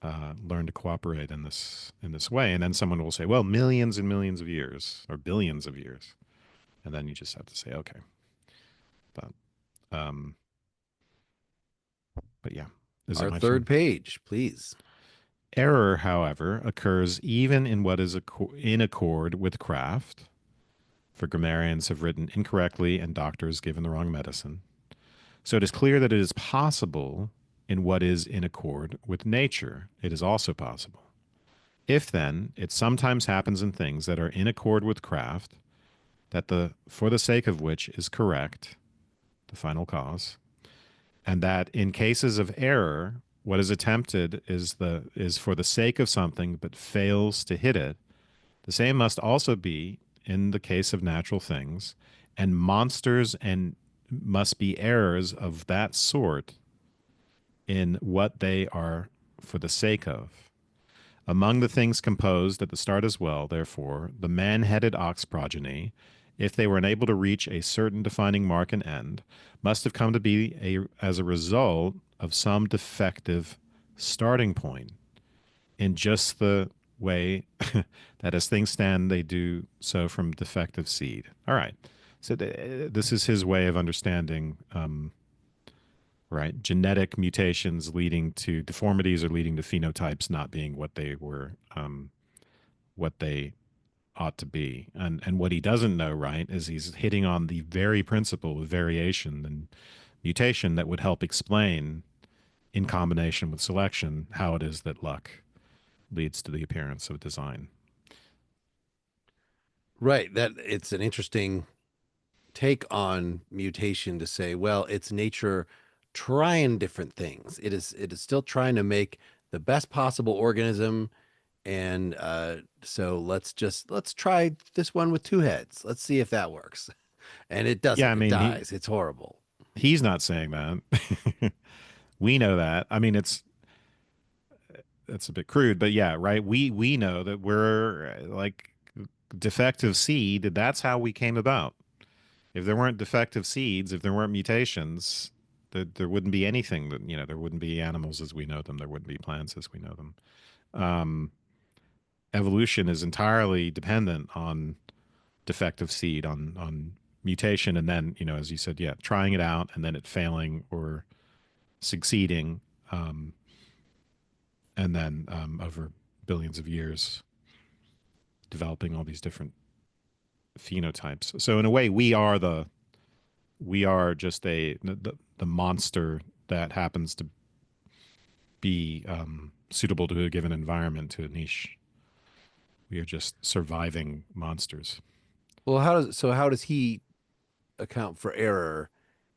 learn to cooperate in this way? And then someone will say, "Well, millions and millions of years, or billions of years," and then you just have to say, "Okay." But um, but yeah, is it
Our
my
third
turn?
page, please.
Error, however, occurs even in what is in accord with craft. For grammarians have written incorrectly and doctors given the wrong medicine. So it is clear that it is possible in what is in accord with nature. It is also possible. If then it sometimes happens in things that are in accord with craft, that the for the sake of which is correct, the final cause, and that in cases of error, what is attempted is for the sake of something but fails to hit it, the same must also be in the case of natural things, and monsters and must be errors of that sort in what they are for the sake of. Among the things composed at the start as well, therefore, the man-headed ox progeny, if they were unable to reach a certain defining mark and end, must have come to be as a result of some defective starting point, in just the way that as things stand, they do so from defective seed. All right. So this is his way of understanding, right? Genetic mutations leading to deformities or leading to phenotypes not being what they ought to be. And what he doesn't know, right, is he's hitting on the very principle of variation and mutation that would help explain, in combination with selection, how it is that luck leads to the appearance of design.
Right. That it's an interesting take on mutation to say, well, it's nature trying different things. It is still trying to make the best possible organism. And so let's try this one with two heads. Let's see if that works. And it
Yeah,
doesn't.
I
It
mean
dies. It's horrible.
he's not saying that. We know that. I mean, that's a bit crude, but yeah, right. We know that we're like defective seed. That's how we came about. If there weren't defective seeds, if there weren't mutations, there wouldn't be anything that, there wouldn't be animals as we know them. There wouldn't be plants as we know them. Um, Evolution is entirely dependent on defective seed, on mutation, and then, as you said, yeah, trying it out and then it failing or succeeding, um, and then over billions of years developing all these different phenotypes. So in a way, we are just the monster that happens to be suitable to a given environment, to a niche. We are just surviving monsters.
Well, how does he account for error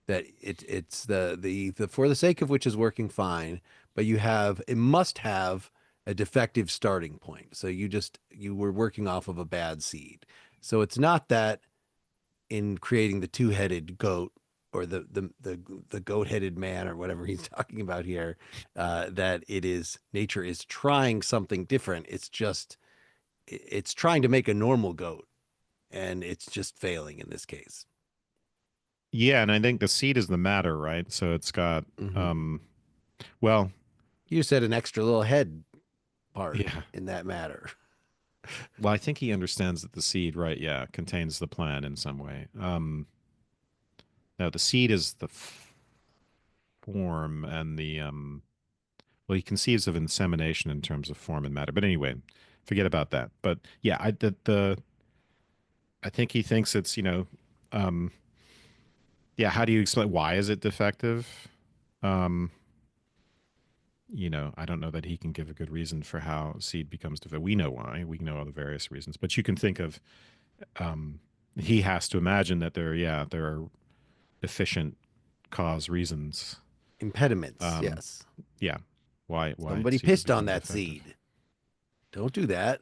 that it's the for the sake of which is working fine, but it must have a defective starting point. So you were working off of a bad seed. So it's not that in creating the two-headed goat or the goat-headed man or whatever he's talking about here, that it is nature is trying something different. It's trying to make a normal goat, and it's just failing in this case.
Yeah, and I think the seed is the matter, right? So it's got
Hmm.
well,
You said an extra little head part
yeah.
in that matter.
Well, I think he understands that the seed, right, yeah, contains the plan in some way. Now the seed is the form and the well, he conceives of insemination in terms of form and matter. But anyway, forget about that. But yeah, I think he thinks it's, um yeah, how do you explain why is it defective? Um I don't know that he can give a good reason for how seed becomes defective. We know why. We know all the various reasons. But you can think of um he has to imagine that there are efficient cause reasons.
Impediments,
Um,
yes.
yeah, why
Somebody
seed would
pissed on
become
that
defective.
seed. Don't do that.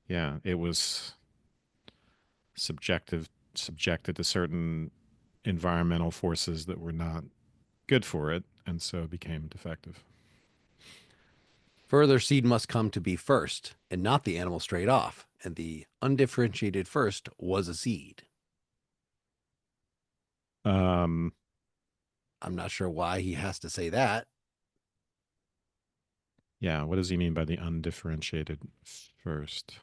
Yeah, it was subjected to certain environmental forces that were not good for it, and so it became defective.
Further, seed must come to be first, and not the animal straight off. And the undifferentiated first was a seed.
Um,
I'm not sure why he has to say that.
yeah, what does he mean by the undifferentiated first?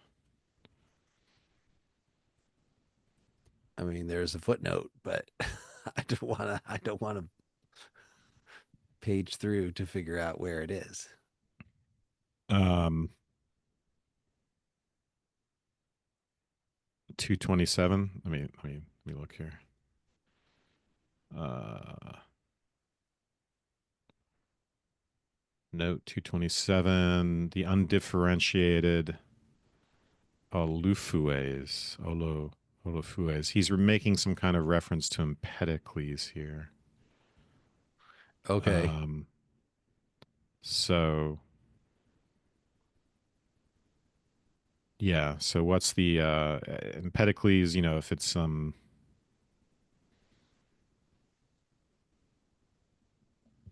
I mean, there's a footnote, but I don't want to page through to figure out where it is.
Um, 227. Let me look here. Uh, Note 227. The undifferentiated Olofues. He's making some kind of reference to Empedocles here.
Okay.
Um, so yeah. So what's the Empedocles? If it's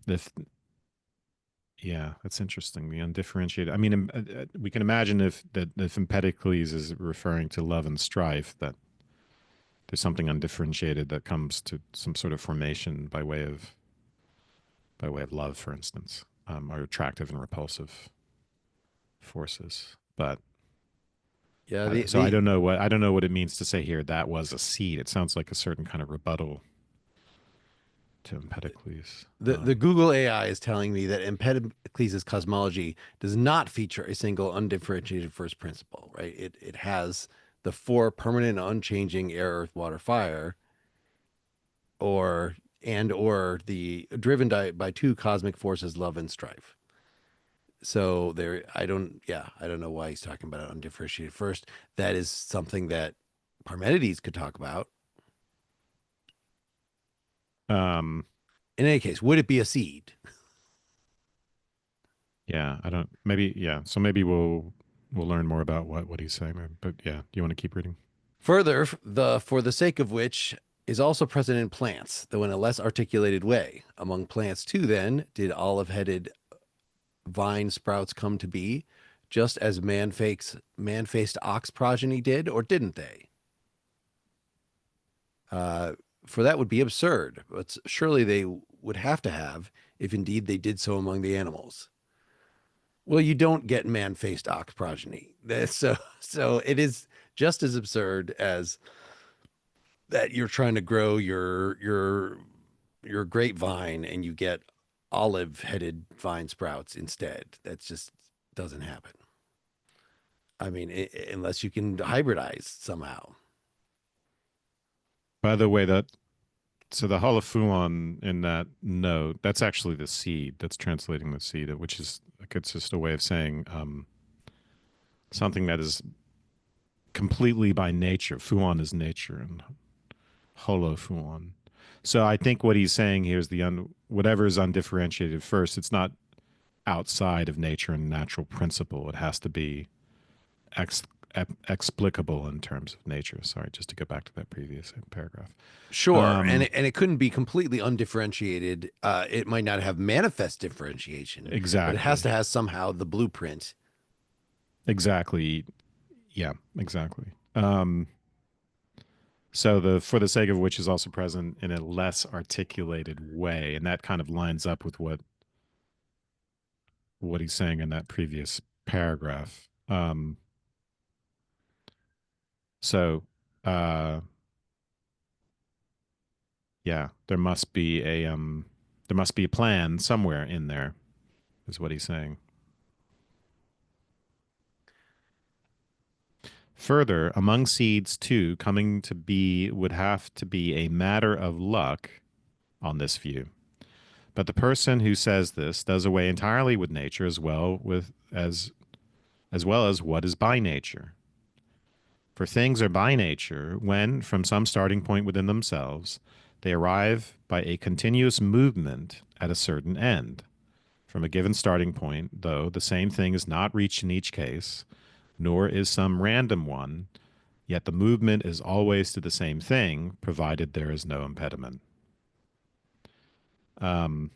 if yeah, that's interesting. The undifferentiated. I mean, we can imagine if Empedocles is referring to love and strife, that there's something undifferentiated that comes to some sort of formation by way of love, for instance, or attractive and repulsive forces. But
Yeah,
so I don't know what it means to say here that was a seed. It sounds like a certain kind of rebuttal to Empedocles.
the Google AI is telling me that Empedocles' cosmology does not feature a single undifferentiated first principle, right? It has the four permanent unchanging air, earth, water, fire, or the driven by two cosmic forces, love and strife. So I don't know why he's talking about it undifferentiated first. That is something that Parmenides could talk about.
um,
In any case, would it be a seed?
yeah, I don't. Maybe yeah. So maybe we'll learn more about what he's saying there. But yeah, do you want to keep reading?
Further, the for the sake of which is also present in plants, though in a less articulated way. Among plants, too, then, did olive headed vine sprouts come to be, just as man faced ox progeny did, or didn't they? Uh, for that would be absurd, but surely they would have to have, if indeed they did so among the animals. Well, you don't get man faced ox progeny. So it is just as absurd as that you're trying to grow your grapevine and you get olive headed vine sprouts instead. That just doesn't happen. I mean, unless you can hybridize somehow.
By the way, that so the holofuon in that note, that's actually the seed. That's translating the seed, which is it's just a way of saying something that is completely by nature. Fuon is nature, and holofuon. So I think what he's saying here is whatever is undifferentiated first, it's not outside of nature and natural principle. It has to be ex- explicable in terms of nature. Sorry, just to go back to that previous paragraph.
Sure, and
Um,
it couldn't be completely undifferentiated. It might not have manifest differentiation, but it has
exactly.
to have somehow the blueprint.
Exactly. Yeah, exactly. So the for the sake of which is also present in a less articulated way, and that kind of lines up with what he's saying in that previous paragraph. So uh, yeah, there must be a plan somewhere in there, is what he's saying. Further, among seeds too, coming to be would have to be a matter of luck on this view. But the person who says this does away entirely with nature as well as what is by nature. For things are by nature when, from some starting point within themselves, they arrive by a continuous movement at a certain end. From a given starting point, though, the same thing is not reached in each case, nor is some random one, yet the movement is always to the same thing, provided there is no impediment. Um,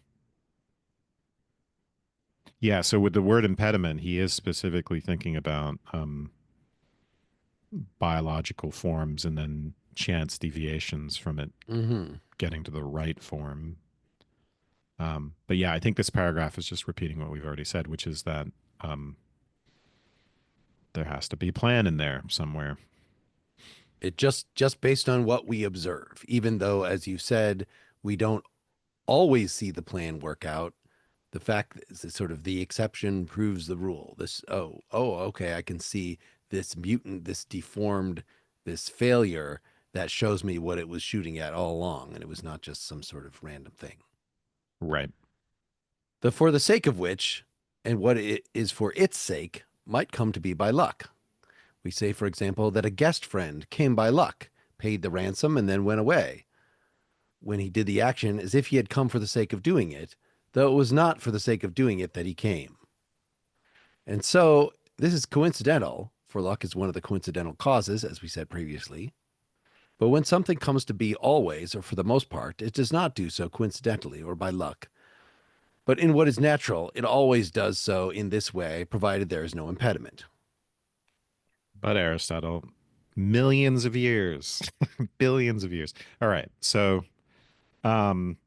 yeah, so with the word impediment, he is specifically thinking about biological forms and then chance deviations from it
Hmm.
getting to the right form. But yeah, I think this paragraph is just repeating what we've already said, which is that um, there has to be a plan in there somewhere.
It just based on what we observe, even though, as you said, we don't always see the plan work out. The fact is sort of the exception proves the rule. Okay, I can see this mutant, this deformed, this failure that shows me what it was shooting at all along, and it was not just some sort of random thing.
Right.
The for the sake of which, and what it is for its sake, might come to be by luck. We say, for example, that a guest friend came by luck, paid the ransom, and then went away, when he did the action as if he had come for the sake of doing it, though it was not for the sake of doing it that he came. And so this is coincidental, for luck is one of the coincidental causes, as we said previously. But when something comes to be always, or for the most part, it does not do so coincidentally or by luck. But in what is natural, it always does so in this way, provided there is no impediment.
But Aristotle, millions of years, billions of years. All right. So, um,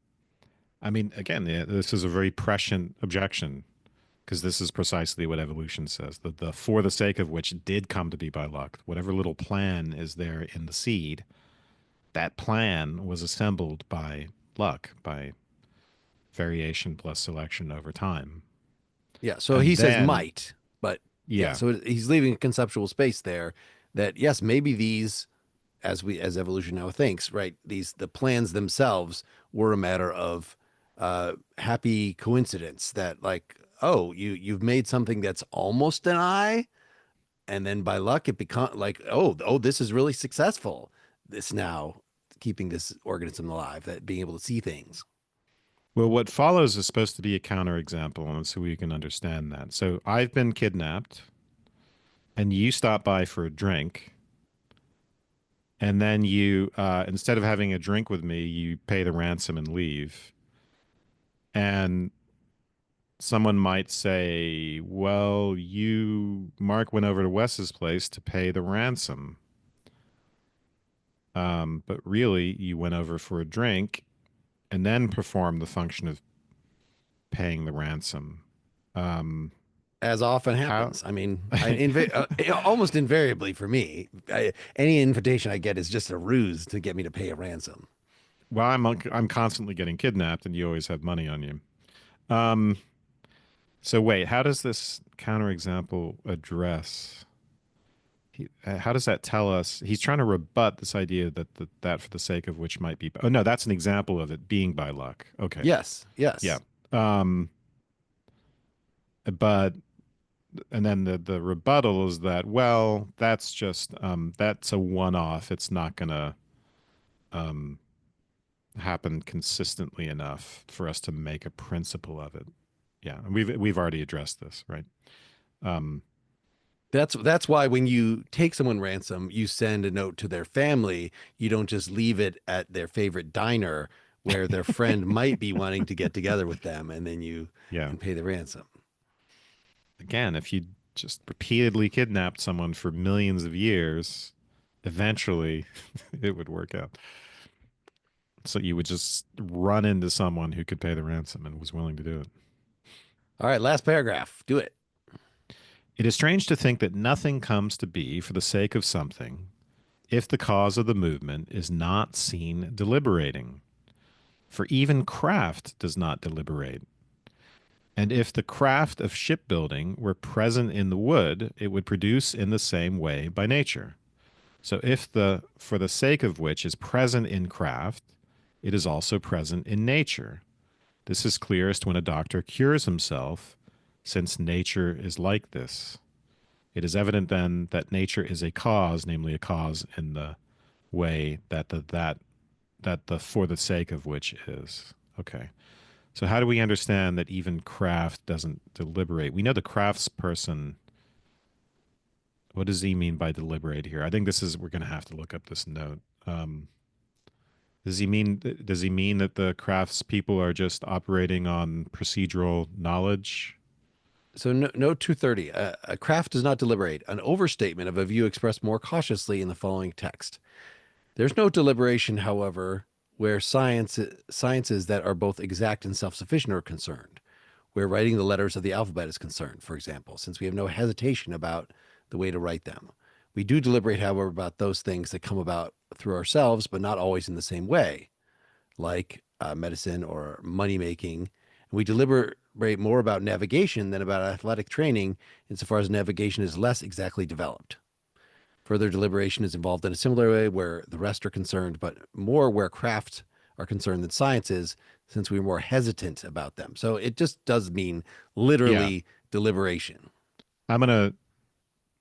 I mean, again, yeah, this is a very prescient objection because this is precisely what evolution says. The for the sake of which did come to be by luck, whatever little plan is there in the seed, that plan was assembled by luck, by variation plus selection over time.
Yeah, so he
And
says
then,
might, but yeah,
yeah,
so he's leaving a conceptual space there that yes, maybe these, as evolution now thinks, right, these the plans themselves were a matter of happy coincidence that like, oh, you've made something that's almost an eye, and then by luck it become like, oh, this is really successful. This now keeping this organism alive, that being able to see things.
well, what follows is supposed to be a counterexample, and so we can understand that. So I've been kidnapped, and you stop by for a drink, and then you, instead of having a drink with me, you pay the ransom and leave. And someone might say, well, Mark, went over to Wes's place to pay the ransom. But really, you went over for a drink and then performed the function of paying the ransom. Um,
As often
how?
happens. I mean, almost invariably for me, any invitation I get is just a ruse to get me to pay a ransom.
Well, I'm constantly getting kidnapped, and you always have money on you. Um, so wait, how does this counterexample address? How does that tell us? He's trying to rebut this idea that for the sake of which might be. Oh no, that's an example of it being by luck. Okay,
Yes,
yeah.
yes.
Um, but and then the rebuttal is that well, that's just that's a one off. It's not gonna um, happen consistently enough for us to make a principle of it. Yeah, and we've already addressed this, right? Um,
That's why when you take someone ransom, you send a note to their family. You don't just leave it at their favorite diner where their friend might be wanting to get together with them, and then you
yeah.
can pay the ransom.
Again, if you just repeatedly kidnapped someone for millions of years, eventually it would work out. So you would just run into someone who could pay the ransom and was willing to do it.
All right, last paragraph. Do it.
It is strange to think that nothing comes to be for the sake of something if the cause of the movement is not seen deliberating. For even craft does not deliberate. And if the craft of shipbuilding were present in the wood, it would produce in the same way by nature. So if the for the sake of which is present in craft, it is also present in nature. This is clearest when a doctor cures himself, since nature is like this. It is evident then that nature is a cause, namely a cause in the way that the for the sake of which is. Okay. So how do we understand that even craft doesn't deliberate? We know the craftsperson. What does he mean by deliberate here? I think this is we're going to have to look up this note. Does he mean that the craftspeople are just operating on procedural knowledge?
So no 230. A craft does not deliberate. An overstatement of a view expressed more cautiously in the following text. There's no deliberation, however, where sciences that are both exact and self-sufficient are concerned, where writing the letters of the alphabet is concerned, for example, since we have no hesitation about the way to write them. We do deliberate, however, about those things that come about through ourselves, but not always in the same way, like medicine or money making. We deliberate more about navigation than about athletic training, insofar as navigation is less exactly developed. Further deliberation is involved in a similar way where the rest are concerned, but more where crafts are concerned than sciences, since we're more hesitant about them. So it just does mean
Yeah.
literally deliberation.
I'm going to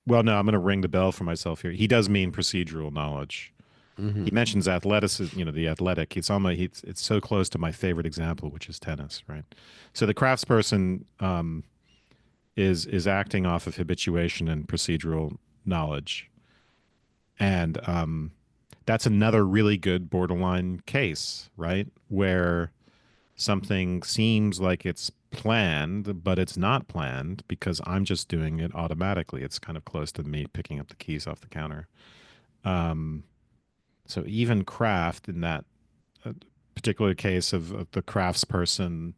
well no, I'm going to ring the bell for myself here. He does mean procedural knowledge. He
Mm-hmm.
mentions athleticism, the athletic. It's so close to my favorite example, which is tennis, right? So the craftsperson is acting off of habituation and procedural knowledge, and that's another really good borderline case, right? Where something seems like it's planned, but it's not planned because I'm just doing it automatically. It's kind of close to me picking up the keys off the counter. Um, so even craft in that particular case of the craftsperson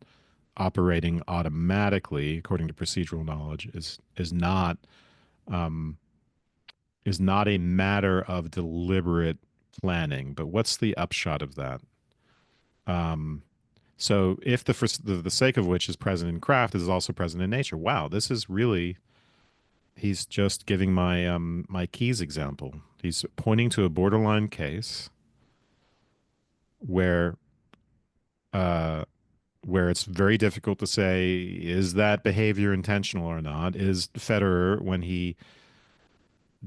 operating automatically according to procedural knowledge um, is not a matter of deliberate planning. But what's the upshot of that? Um, so if the sake of which is present in craft is also present in nature. Wow, this is really he's just giving my keys example. He's pointing to a borderline case where uh, where it's very difficult to say is that behavior intentional or not. Is Federer when he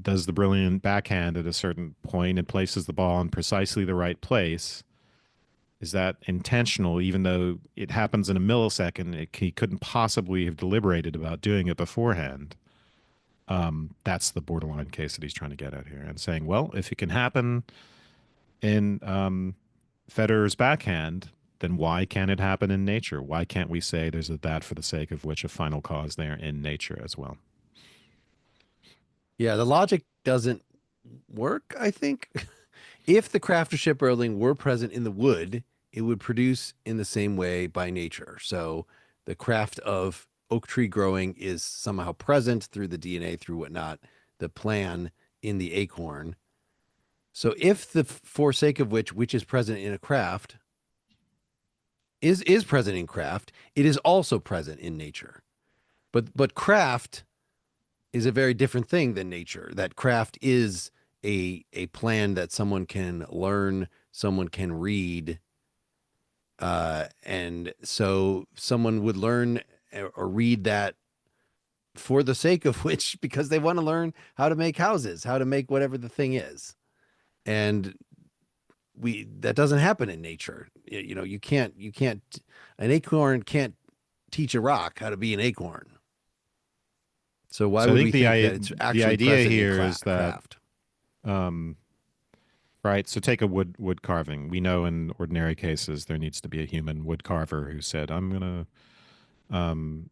does the brilliant backhand at a certain point and places the ball in precisely the right place, is that intentional even though it happens in a millisecond? He couldn't possibly have deliberated about doing it beforehand. That's the borderline case that he's trying to get at here and saying, well, if it can happen in Federer's backhand, then why can't it happen in nature? Why can't we say there's a that for the sake of which a final cause there in nature as well?
Yeah, the logic doesn't work, I think. If the craft of shipbuilding were present in the wood, it would produce in the same way by nature. So the craft of oak tree growing is somehow present through the DNA, through whatnot, the plan in the acorn. So if the forsake of which is present in a craft is present in craft, it is also present in nature. But craft is a very different thing than nature. That craft is a plan that someone can learn, someone can read, and so someone would learn or read that for the sake of which, because they want to learn how to make houses, how to make whatever the thing is. And we that doesn't happen in nature. You know, you can't an acorn can't teach a rock how to be an acorn. So why
So I
would
think
we think that it's
the
actually
idea
present in
here is that
craft?
um, right. So take a wood carving. We know in ordinary cases there needs to be a human wood carver who said, "I'm gonna um,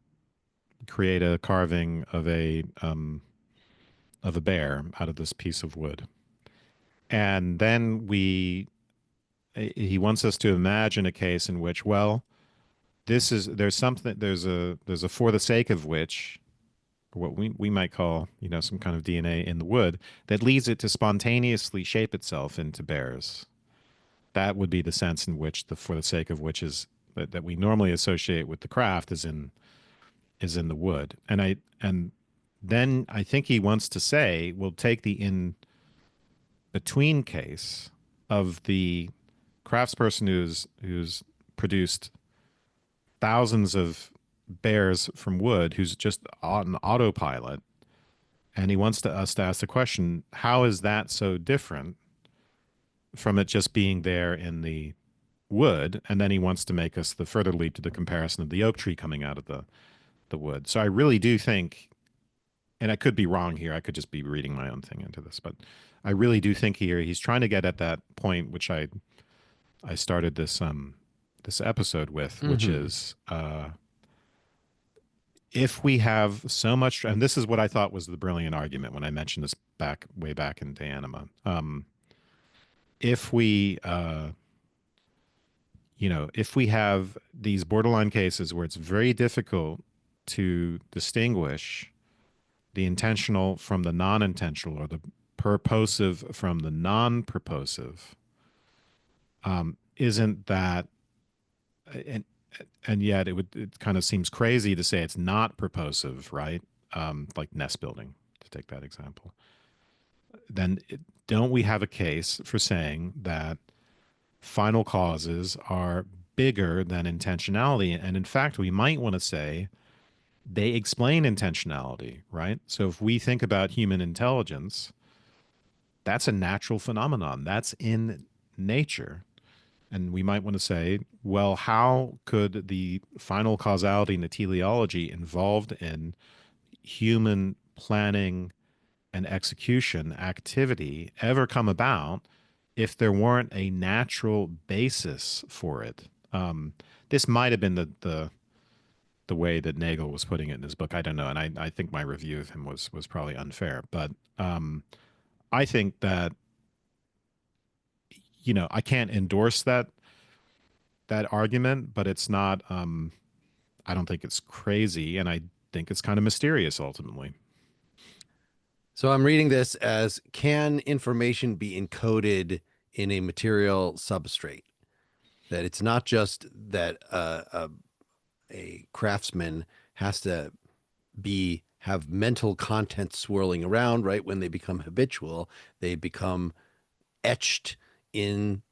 create a carving of a bear out of this piece of wood," and then we he wants us to imagine a case in which, well, there's something there's a for the sake of which what we might call, some kind of DNA in the wood that leads it to spontaneously shape itself into bears. That would be the sense in which the for the sake of which is that we normally associate with the craft is in the wood. And then I think he wants to say we'll take the in between case of the craftsperson who's produced thousands of bears from wood, who's just on autopilot, and he wants us to ask the question: how is that so different from it just being there in the wood? And then he wants to make us the further leap to the comparison of the oak tree coming out of the wood. So I really do think, and I could be wrong here, I could just be reading my own thing into this, but I really do think here he's trying to get at that point which I started this episode with, which
Mm-hmm.
is if we have so much, and this is what I thought was the brilliant argument when I mentioned this way back in De Anima. If we if we have these borderline cases where it's very difficult to distinguish the intentional from the non-intentional, or the purposive from the non-purposive, isn't that, and yet it kind of seems crazy to say it's not purposive, right? Like nest building, to take that example. Then don't we have a case for saying that final causes are bigger than intentionality? And in fact, we might want to say they explain intentionality, right? So if we think about human intelligence, that's a natural phenomenon. That's in nature. And we might want to say, well, how could the final causality and the teleology involved in human planning and execution activity ever come about if there weren't a natural basis for it? This might have been the way that Nagel was putting it in his book. I don't know, and I think my review of him was probably unfair, but I think that I can't endorse that argument, but it's not. I don't think it's crazy, and I think it's kind of mysterious ultimately.
So I'm reading this as, can information be encoded in a material substrate? That it's not just that a craftsman has to be have mental content swirling around, right? When they become habitual, they become etched in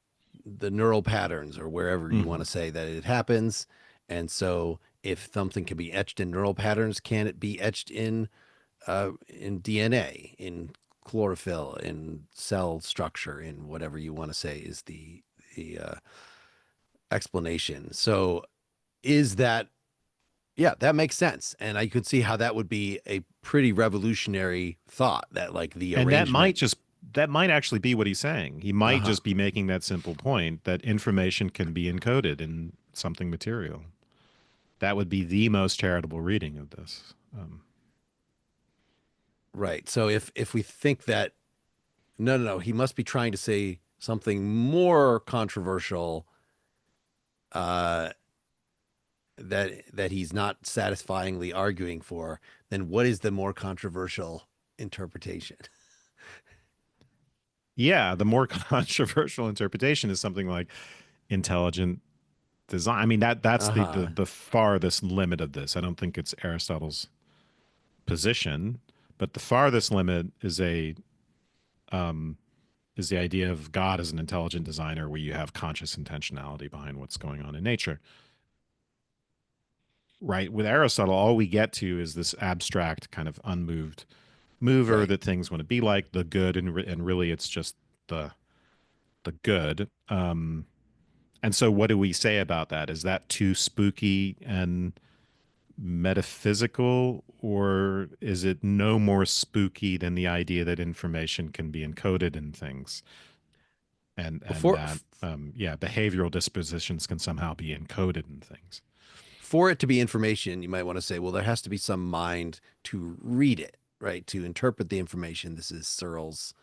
the neural patterns or wherever you want
Mm-hmm.
to say that it happens. And so if something can be etched in neural patterns, can it be etched in DNA, in chlorophyll, in cell structure, in whatever you want to say is the explanation. So is that, yeah, that makes sense, and I could see how that would be a pretty revolutionary thought, that like the
And
arrangement.
that might actually be what he's saying. He
Uh
might
huh.
just be making that simple point that information can be encoded in something material. That would be the most charitable reading of this.
Right. So if we think that, no, no, no, he must be trying to say something more controversial, uh, that he's not satisfyingly arguing for, then what is the more controversial interpretation?
Yeah, the more controversial interpretation is something like intelligent design. I mean, that's
Uh
the
huh.
the farthest limit of this. I don't think it's Aristotle's position, but the farthest limit um, is the idea of God as an intelligent designer, where you have conscious intentionality behind what's going on in nature. Right. With Aristotle, all we get to is this abstract kind of unmoved mover
Right.
that things want to be like the good, and really it's just the the good. And so what do we say about that? Is that too spooky and metaphysical, or is it no more spooky than the idea that information can be encoded in things, and
For
that yeah, behavioral dispositions can somehow be encoded in things?
for it to be information, you might want to say, well, there has to be some mind to read it, right? To interpret the information. This is Searle's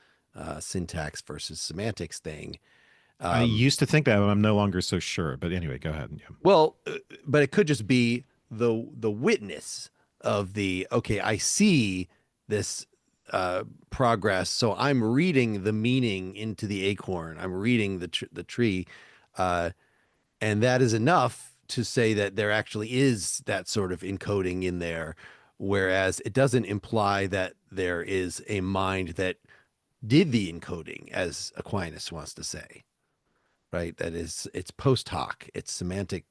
syntax versus semantics thing.
I
Um,
used to think that, but I'm no longer so sure. But anyway, go ahead. Yeah.
well, but it could just be the witness of the okay. I see this progress, so I'm reading the meaning into the acorn. I'm reading the tree, uh, and that is enough to say that there actually is that sort of encoding in there. Whereas it doesn't imply that there is a mind that did the encoding, as Aquinas wants to say, right? That is, it's post hoc, its semantic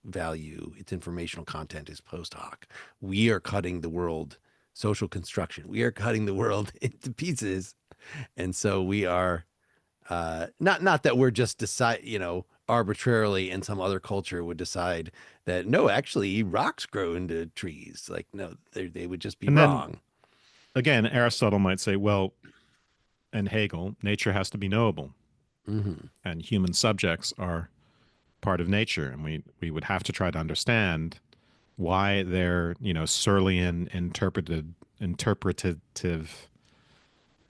value, its informational content is post hoc. We are cutting the world, social construction, we are cutting the world into pieces. And so we are not that we're just arbitrarily in some other culture would decide that no, actually rocks grow into trees. Like, no, they would just be
And then
wrong.
again, Aristotle might say, well, and Hegel, nature has to be knowable,
Hmm.
and human subjects are part of nature, and we would have to try to understand why their Searlean interpretative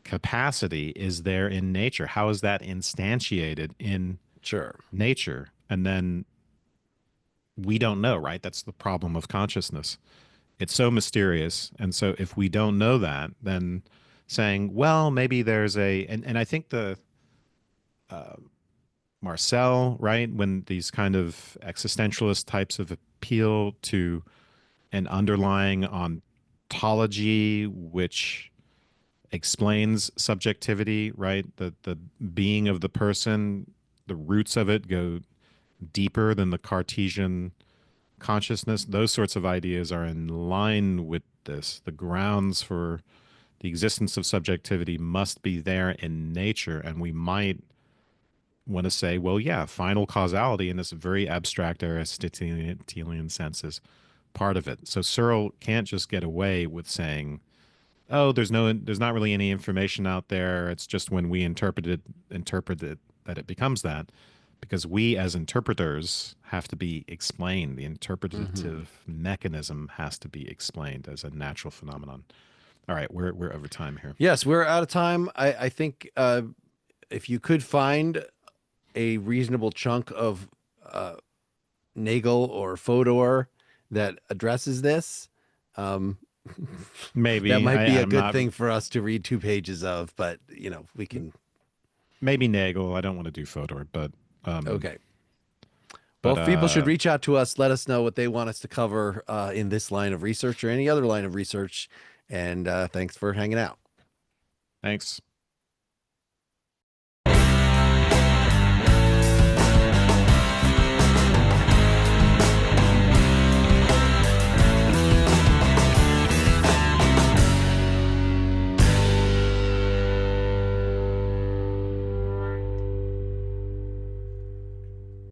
capacity is there in nature. How is that instantiated in
Sure.
nature? And then we don't know, right? That's the problem of consciousness. It's so mysterious. And so if we don't know that, then saying, well, maybe there's and I think the Marcel, right? When these kind of existentialist types of appeal to an underlying ontology, which explains subjectivity, right? The being of the person, the roots of it go deeper than the Cartesian consciousness. Those sorts of ideas are in line with this. The grounds for the existence of subjectivity must be there in nature, and we might want to say, well, yeah, final causality in this very abstract Aristotelian sense is part of it. So Searle can't just get away with saying, oh, there's not really any information out there. It's just when we interpret it that it becomes that, because we as interpreters have to be explained. The
Hmm.
interpretative mechanism has to be explained as a natural phenomenon. All right, we're over time here.
Yes, we're out of time. I think if you could find a reasonable chunk of uh, Nagel or Fodor that addresses this, um, that
Maybe
might be a
I'm
good
not.
thing for us to read 2 pages of. But we can.
Maybe Nagel. I don't want to do Fodor, um,
Okay. Well,
but
if people should reach out to us, let us know what they want us to cover in this line of research or any other line of research. And thanks for hanging out.
thanks.